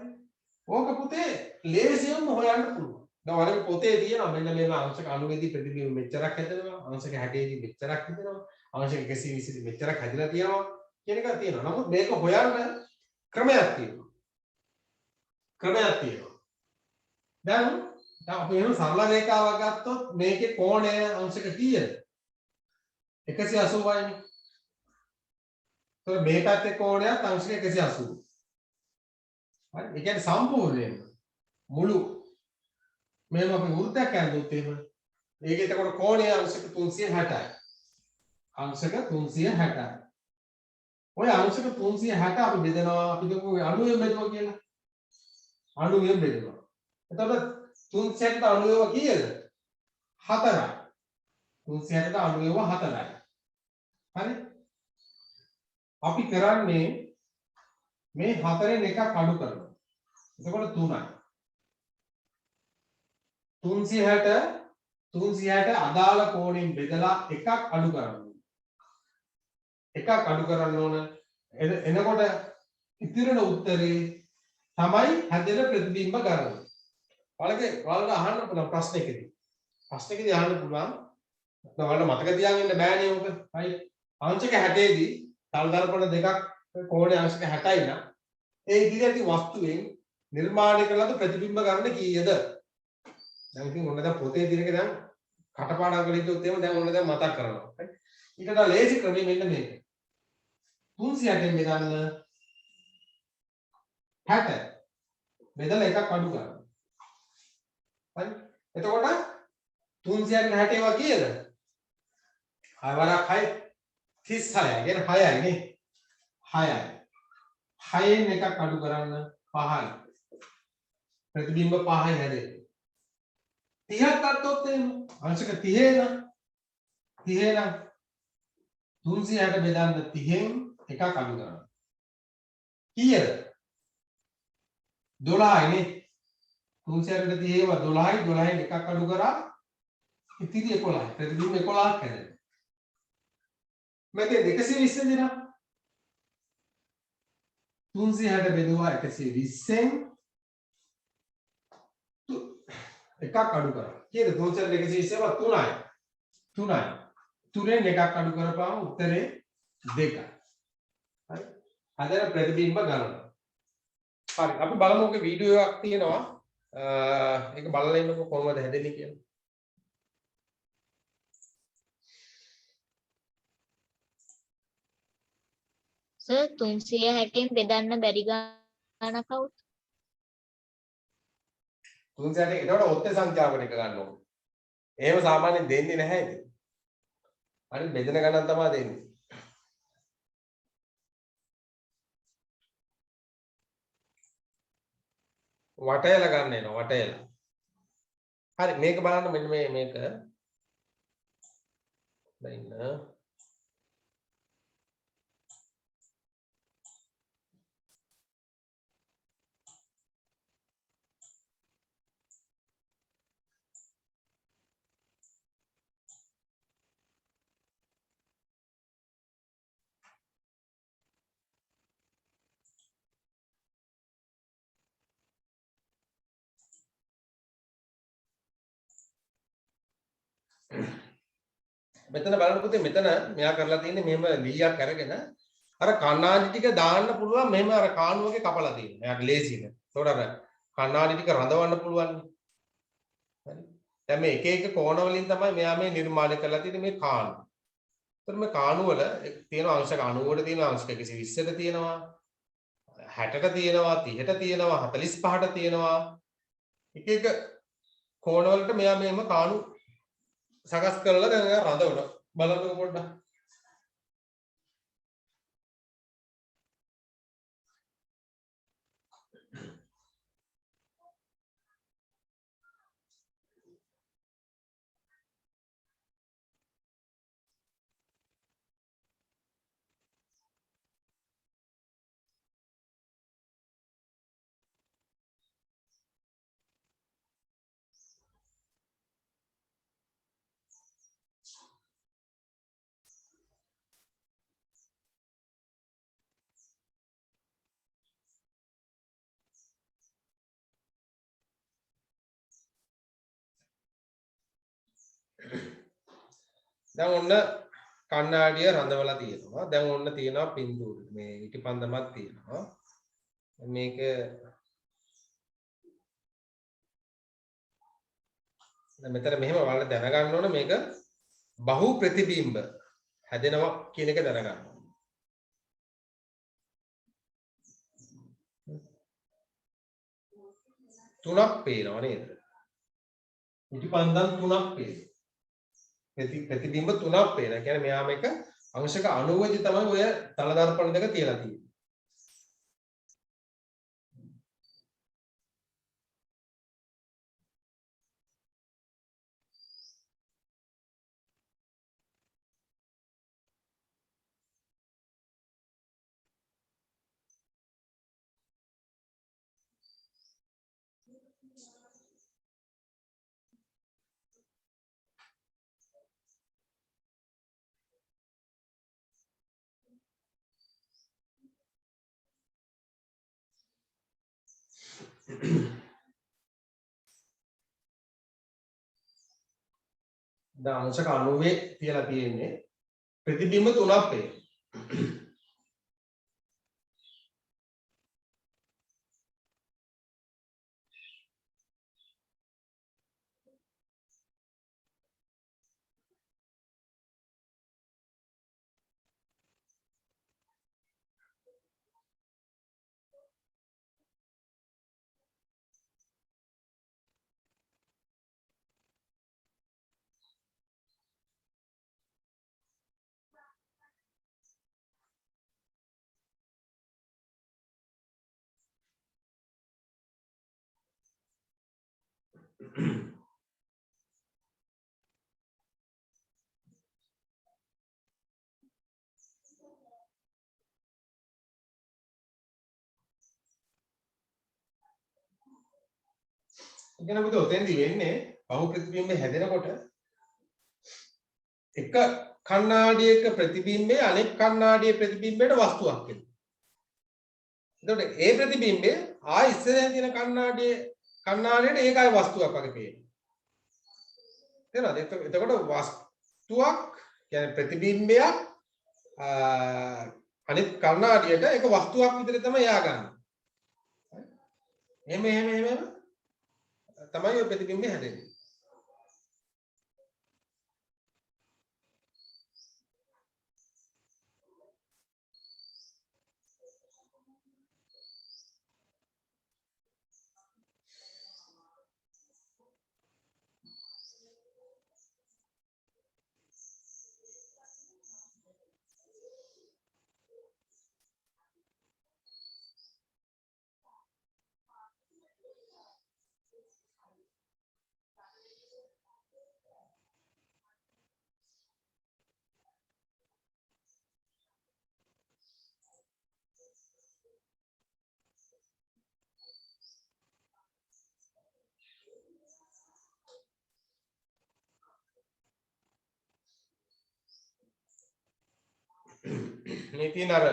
ඕක පුතේ ලේසියෙන්ම හොයන්න පුළුවන්. දැන් ඔයාලගේ පොතේ තියෙනවා මෙන්න මේව අංශක 90 දී ප්‍රතිබිම්බ මෙච්චරක් හැදෙනවා, අංශක 60 දී මෙච්චරක් හැදෙනවා, අංශක 120 දී මෙච්චරක් හැදලා තියෙනවා කියන එක තියෙනවා. නමුත් මේක හොයන්න ක්‍රමයක් තියෙනවා. දැන් අපි එහෙම සරල රේඛාවක් ගත්තොත් මේකේ කෝණය අංශක කීයද? 180යිනේ. ඒතකොට මේ පැත්තේ කෝණයත් අංශක 180. හරි? ඒ කියන්නේ සම්පූර්ණයෙන්ම මුළු මේව අපි වෘත්තයක් ඇඳුත් එහෙම. ඒකේ එතකොට කෝණය අංශක 360යි. අංශක 360යි. ඔය අංශක 360 අපි බෙදනවා අපි කියමු 90 බෙදුවා කියලා. 90 බෙදනවා. එතකොට 360ට 90 කීයද? 4යි. 360ට 90 4යි. හරි? අපි කරන්නේ මේ 4න් එකක් අඩු කරනවා. එතකොට 3යි. 360 අදාළ කෝණයෙන් බෙදලා එකක් අඩු කරනවා. එකක් අඩු කරන්න ඕන. එනකොට ඉතිරෙන උත්තරේ තමයි හැදෙන ප්‍රතිබිම්බ ගණන. ඔයාලට අහන්න පුළුවන් ප්‍රශ්නයකදී අහන්න පුළුවන්. ඔයාලට මතක තියාගෙන ඉන්න බෑනේ උක. හරි. අංශක 60 දී තල දර්පණ දෙකක් කෝණය අංශක 60යි නම් ඒ ඉදිරියට ඇති වස්තුවෙන් නිර්මාණය කළ ලද ප්‍රතිබිම්බ ගණන කීයද? දැන් ඉතින් ඔන්න දැන් පොතේ දිනක දැන් කටපාඩම් කරලා ඉතින් උත්තේම දැන් ඔන්න දැන් මතක් කරනවා. හරි. ඊට වඩා ලේසි ක්‍රමය මෙන්න මේක. 360න් බෙදන්න 60 බෙදලා එකක් අඩු කරනවා. හරි. එතකොට 360 ඒවා කීයද? 6 වරක් 6 36යි. කියන්නේ 6යි නේ. 6යි. 6න් එකක් අඩු කරන්න 5යි. ප්‍රතිබිම්බ 5යි හැදෙන්නේ. 30ක් ගත්තොත් එහෙම අංශක 30 නම් 360 බෙදන්න 30න් එකක් අඩු කරනවා. කීයද? 12යි නේ 300ට තියෙව 12යි 12යි එකක් අඩු කරා ඉතිරි 11යි ප්‍රතිබිම්බ 11ක් හැදෙනවා මම 220 දෙනා 360 බෙදුවා 120න් එකක් අඩු කරා කීයද 300 120 3යි 3යි 3ෙන් එකක් අඩු කරපුවාම උත්තරේ 2යි හරි හදන ප්‍රතිබිම්බ ගණන හරි අපි බලමු ඔගේ වීඩියෝ එකක් තියෙනවා ඒක බලලා ඉන්නකො කොහොමද හැදෙන්නේ කියලා සර් 360න් බෙදන්න බැරි ගානක් කවුද? 360 ඒකට ඔත්තේ සංඛ්‍යාවකට එක ගන්න ඕනේ. එහෙම සාමාන්‍යයෙන් දෙන්නේ නැහැ ඉතින්. අනිත් බෙදෙන ගණන් තමයි දෙන්නේ. වටයල ගන්න එනවා වටයල. හරි මේක බලන්න මෙන්න මේක. දැන් මෙතන බලන්න පුතේ මෙතන මෙයා කරලා තියෙන්නේ මෙහෙම ලීයක් අරගෙන අර කණ්ණාඩි ටික දාන්න පුළුවන් මෙහෙම අර කාණුවගේ කපලා තියෙනවා. එයාට ලේසියිද. ඒතකොට අර කණ්ණාඩි ටික රඳවන්න පුළුවන්. හරි. දැන් මේ එක එක කෝණ වලින් තමයි මෙයා මේ නිර්මාණය කරලා තියෙන්නේ මේ කාණු. ඒතකොට මේ කාණු වල තියෙන අංශ 90ට තියෙනවා අංශ 120ට තියෙනවා 60ට තියෙනවා 30ට තියෙනවා 45ට තියෙනවා එක එක කෝණ වලට මෙයා මෙහෙම කාණු සකස් කරලා දැන් රඳවනවා බලන්නකො පොඩ්ඩක් දැන් ඔන්න කණ්ණාඩිය රඳවලා තියෙනවා. දැන් ඔන්න තියෙනවා පින්තූර. මේ ඉටිපන්දමක් තියෙනවා. මේක දැන් මෙතන මෙහෙම ඔයාලා දැනගන්න ඕන මේක බහු ප්‍රතිබිම්බ හැදෙනවා කියන එක දැනගන්න ඕන. තුනක් පේනවා නේද? ඉටිපන්දම් තුනක් පේනවා. ප්‍රතිබිම්බ තුනක් පේනවා. ඒ කියන්නේ මෙයා මේක අංශක 90 තමයි ඔය තල දර්පණ දෙක තියලා තියෙන්නේ. දැන් අංශක 90 තියලා තියෙන්නේ ප්‍රතිබිම්බ තුනක් පේනවා. ඉගෙන පුතේ ඔතෙන්දි වෙන්නේ බහු ප්‍රතිබිම්බය හැදෙනකොට එක කණ්ණාඩියක ප්‍රතිබිම්බය අනෙක් කණ්ණාඩියේ ප්‍රතිබිම්බයට වස්තුවක් වෙනවා. එතකොට ඒ ප්‍රතිබිම්බය ආයි ඉස්සරහින් තියෙන කණ්ණාඩියට ඒකයි වස්තුවක් වගේ පේනවා. තේරෙනවද? එතකොට වස්තුවක් කියන්නේ ප්‍රතිබිම්බයක් අනිත් කණ්ණාඩියට ඒක වස්තුවක් විදිහට තමයි යා ගන්න. එහෙම තමයි ඔය ප්‍රතිබිම්බය හැදෙන්නේ. මේ තියෙන අර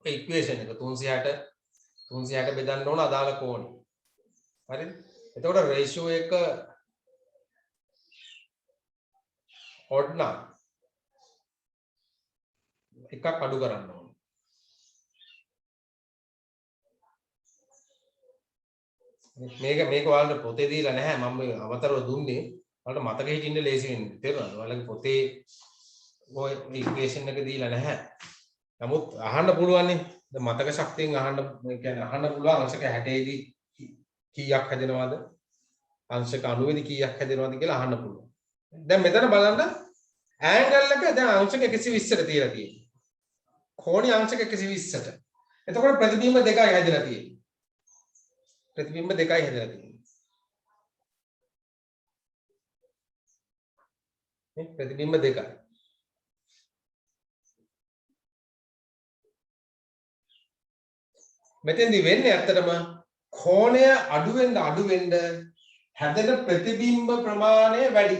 ඉක්වේෂන් එක 360 බෙදන්න ඕන අදාළ කෝණය. හරිද? එතකොට රේෂියෝ එක ඔඩ් නම් එකක් අඩු කරන්න ඕන. මේක ඔයාලට පොතේ දීලා නැහැ. මම මේ අවතරව දුන්නේ. ඔයාලට මතක හිටින්න ලේසි වෙන්නේ. තේරුණාද? ඔයාලගේ පොතේ ඔය ඉක්වේෂන් එක දීලා නැහැ. නමුත් අහන්න පුළුවන් නේ. මතක ශක්තියෙන් අහන්න කියන්නේ අහන්න පුළුවන් අංශක 60 දී කීයක් හැදෙනවද? අංශක 90 දී කීයක් හැදෙනවද කියලා අහන්න පුළුවන්. දැන් මෙතන බලන්න ඇන්ගල් එක දැන් අංශක 120ට තියලා තියෙනවා. කෝණي අංශක 120ට. එතකොට ප්‍රතිබිම්බ දෙකයි හැදලා තියෙන්නේ. ප්‍රතිබිම්බ දෙකයි හැදලා තියෙන්නේ. මේ ප්‍රතිබිම්බ දෙකයි. මෙතෙන්දි වෙන්නේ ඇත්තටම කෝණය අඩු වෙන්න හැදෙන ප්‍රතිබිම්බ ප්‍රමාණය වැඩි.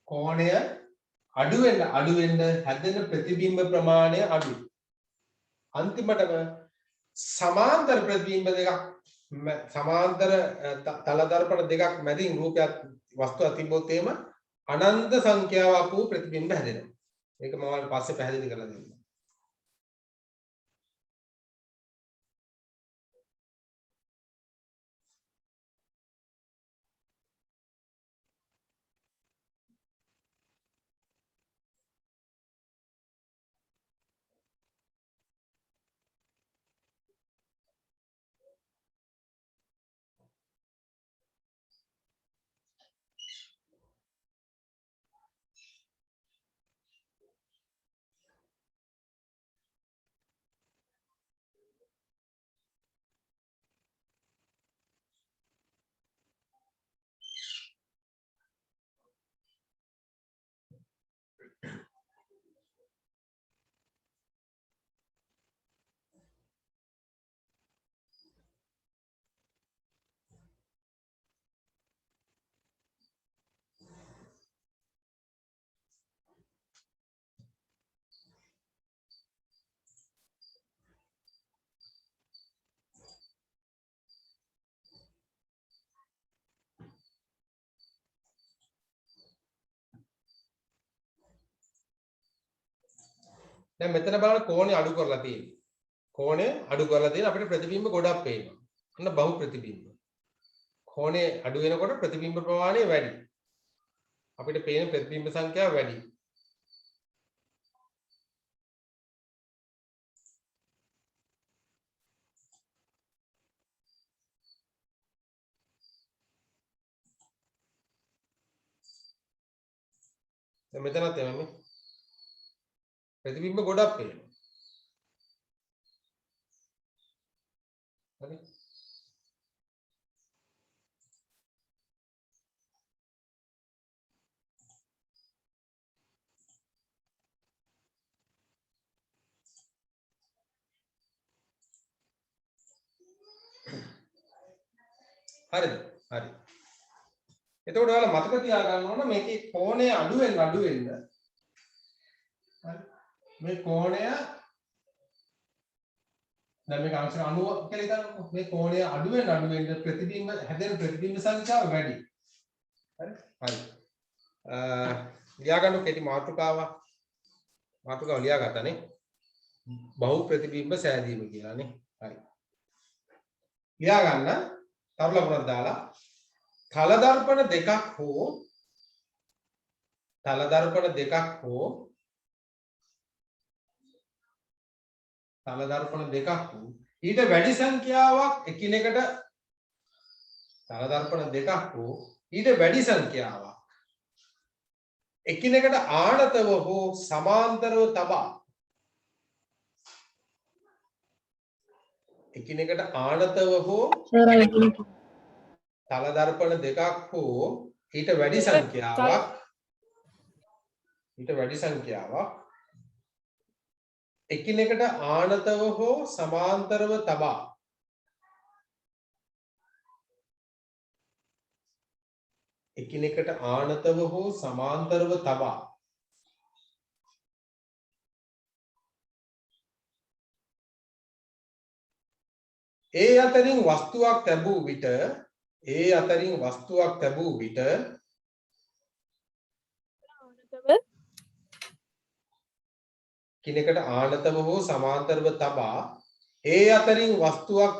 කෝණය අඩු වෙන්න හැදෙන ප්‍රතිබිම්බ ප්‍රමාණය අඩු. අන්තිමටම සමාන්තර ප්‍රතිබිම්බ දෙකක් සමාන්තර තල දර්පණ දෙකක් මැදින් රූපයක් වස්තුවක් තිබ්බොත් එහෙම අනන්ත සංඛ්‍යාවක් වූ ප්‍රතිබිම්බ හැදෙනවා. ඒක මම ඔයාලට පස්සේ පැහැදිලි කරලා දෙන්නම්. දැන් මෙතන බලන්න කෝණය අඩු කරලා තියෙනවා. කෝණය අඩු කරලා තියෙන අපිට ප්‍රතිබිම්බ ගොඩක් පේනවා. අන්න බහු ප්‍රතිබිම්බ. කෝණය අඩු වෙනකොට ප්‍රතිබිම්බ ප්‍රමාණය වැඩි. අපිට පේන ප්‍රතිබිම්බ සංඛ්‍යාව වැඩි. දැන් මෙතනත් එන්නේ ප්‍රතිබිම්බ ගොඩක් පේනවා. හරි. හරිද? හරි. එතකොට ඔයාලා මතක තියාගන්න ඕන මේකේ කෝණය අඩු වෙන්න හරි. මේ කෝණය දැන් මේක අංශ 90 කියලා හිතන්නකෝ. මේ කෝණය අඩු වෙන්න ප්‍රතිබිම්බ හැදෙන ප්‍රතිබිම්බ සංඛ්‍යාව වැඩි. හරි? හරි. ලියා ගන්න කෙටි මාතෘකාවක්. මාතෘකාව ලියා ගන්නනේ. බහු ප්‍රතිබිම්බ සෑදීම කියලා නේ. හරි. ලියා ගන්න තරු ලකුණක් දාලා තල දර්පණ දෙකක් හෝ ඊට වැඩි සංඛ්‍යාවක් එකිනෙකට තල දර්පණ දෙකක් හෝ ඊට වැඩි සංඛ්‍යාවක් එකිනෙකට ආනතව හෝ සමාන්තරව තබා එකිනෙකට ආනතව හෝ Sir, I think තල දර්පණ දෙකක් හෝ ඊට වැඩි සංඛ්‍යාවක් එකිනෙකට ආනතව හෝ සමාන්තරව තබා ඒ අතරින් වස්තුවක් තැබූ විට කිනෙකට ආනතව හෝ සමාන්තරව තබා ඒ අතරින් වස්තුවක්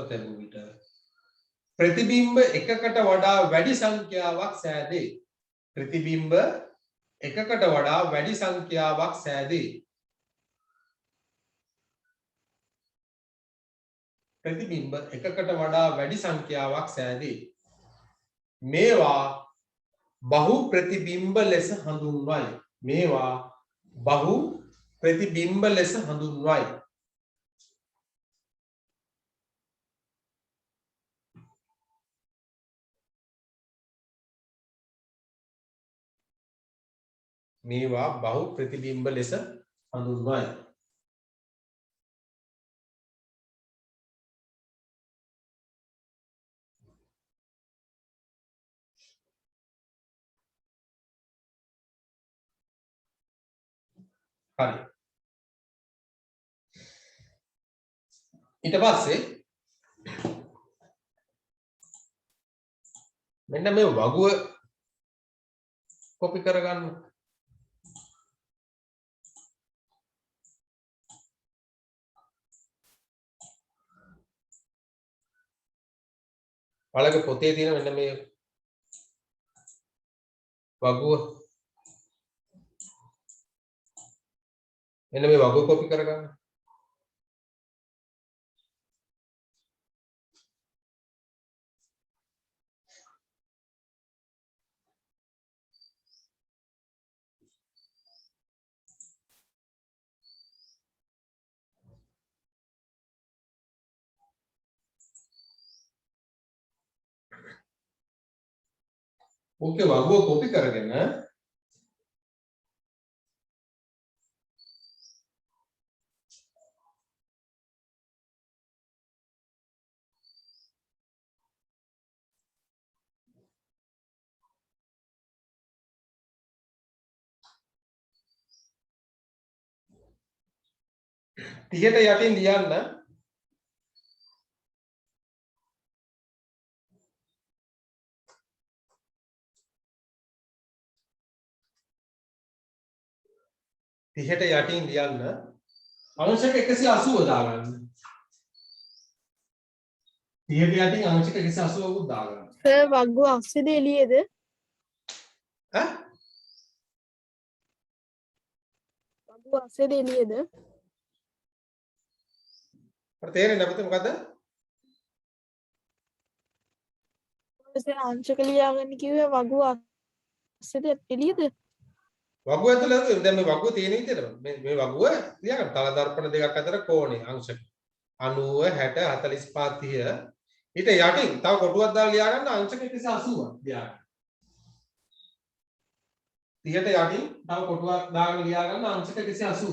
තැබූ විට ප්‍රතිබිම්බ එකකට වඩා වැඩි සංඛ්‍යාවක් සෑදේ. ප්‍රතිබිම්බ එකකට වඩා වැඩි සංඛ්‍යාවක් සෑදේ. ප්‍රතිබිම්බ එකකට වඩා වැඩි සංඛ්‍යාවක් සෑදේ. මේවා බහු ප්‍රතිබිම්බ ලෙස හඳුන්වයි. මේවා බහු ප්‍රතිබිම්බ ලෙස හඳුන්වයි. මේවා බහු ප්‍රතිබිම්බ ලෙස හඳුන්වයි. හරි. ඊට පස්සේ මෙන්න මේ වගුව කොපි කරගන්න. ඔයාලගේ පොතේ තියෙන මෙන්න මේ වගුව කොපි කරගන්න. ඕකේ වගුව කොපි කරගෙන තිහට යටින් ලියන්න. තිහට යටින් ලියන්න අංශක 180 දාගන්න. 30ට යටින් අංශක 180කුත් දාගන්න. Sir, වග්ගු අස්සේද එළියේද? ඈ? වග්ගු අස්සේද එළියේද? අපිට තේරෙන්නේ නැපත මොකද? සර් අංශක ලියාගන්න කිව්වේ වග්ගු අස්සේද එළියේද? වගුව ඇතුළේ දැන් මේ වගුව තියෙන විදිහට මේ වගුව ලියගන්න. තල දර්පණ දෙකක් අතර කෝණය අංශක 90 60 45 30 ඊට යටින් තව කොටුවක් දාලා ලියා ගන්න අංශක 180ක් ලියා ගන්න. 30ට යටින් තව කොටුවක් දාගෙන ලියා ගන්න අංශක 180.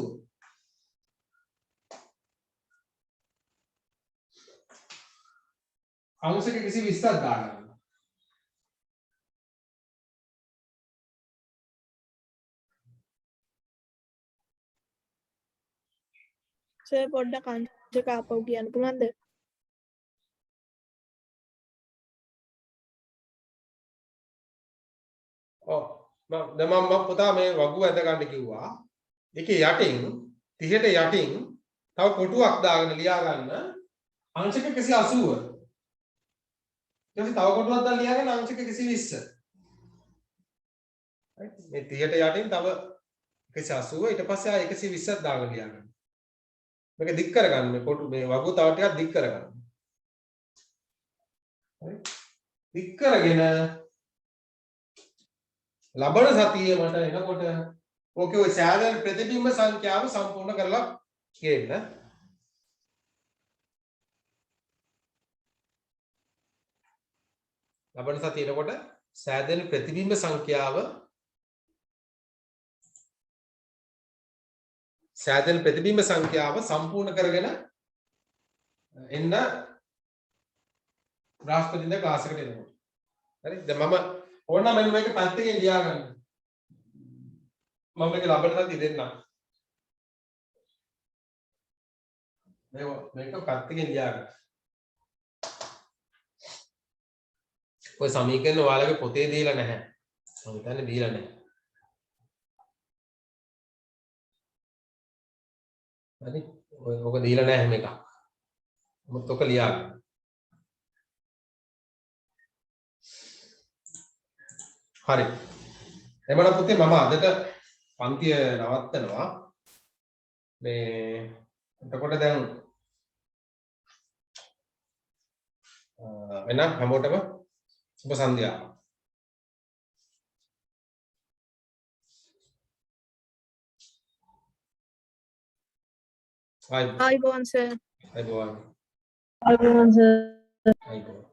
අංශක 120ක් දාගන්න. සර් පොඩ්ඩක් අංශක ආපහු කියන්න පුළුවන්ද? ඔව් දැන් මම පුතා මේ වගුව ඇඳ ගන්න කිව්වා. ඒකේ යටින් 30ට යටින් තව කොටුවක් දාගෙන ලියා ගන්න අංශක 180. ඊට පස්සේ තව කොටුවක් දාලා ලියා ගන්න අංශක 120. right මේ 30ට යටින් තව 180 ඊට පස්සේ ආ 120ක් දාගෙන ලියා ගන්න. මේක දික් කරගන්න මේ කොටු මේ වගුව තව ටිකක් දික් කරගන්න. right දික් කරගෙන ලබන සතියේ මට එනකොට ඕකේ ඔය සෑදන ප්‍රතිබිම්බ සංඛ්‍යාව සම්පූර්ණ කරලා කියන්න. ලබන සතියේ එනකොට සෑදන ප්‍රතිබිම්බ සංඛ්‍යාව සම්පූර්ණ කරගෙන එන්න බ්‍රහස්පතින්දා ක්ලාස් එකට එනකොට. හරි දැන් මම ඕනනම් මෙන්න මේක පැත්තකින් ලියා ගන්න. මම මේක ලබන සතිය දෙන්නම්. මේක පැත්තකින් ලියා ගන්න. ඔය සමීකරණ ඔයාලගේ පොතේ දීලා නැහැ. මම හිතන්නේ දීලා නැහැ. හරි ඔක දීලා නැහැ හැම එකක්. මොකද ඔක ලියා ගන්න. හරි. එමනම් පුතේ මම අදට පන්තිය නවත්තනවා. මේ එතකොට දැන් එහෙනම් හැමෝටම සුබ සන්ධ්‍යාවක්. ආයිබෝන් සර්. අයිබෝවන්. Everyone, sir. අයිබෝවන්.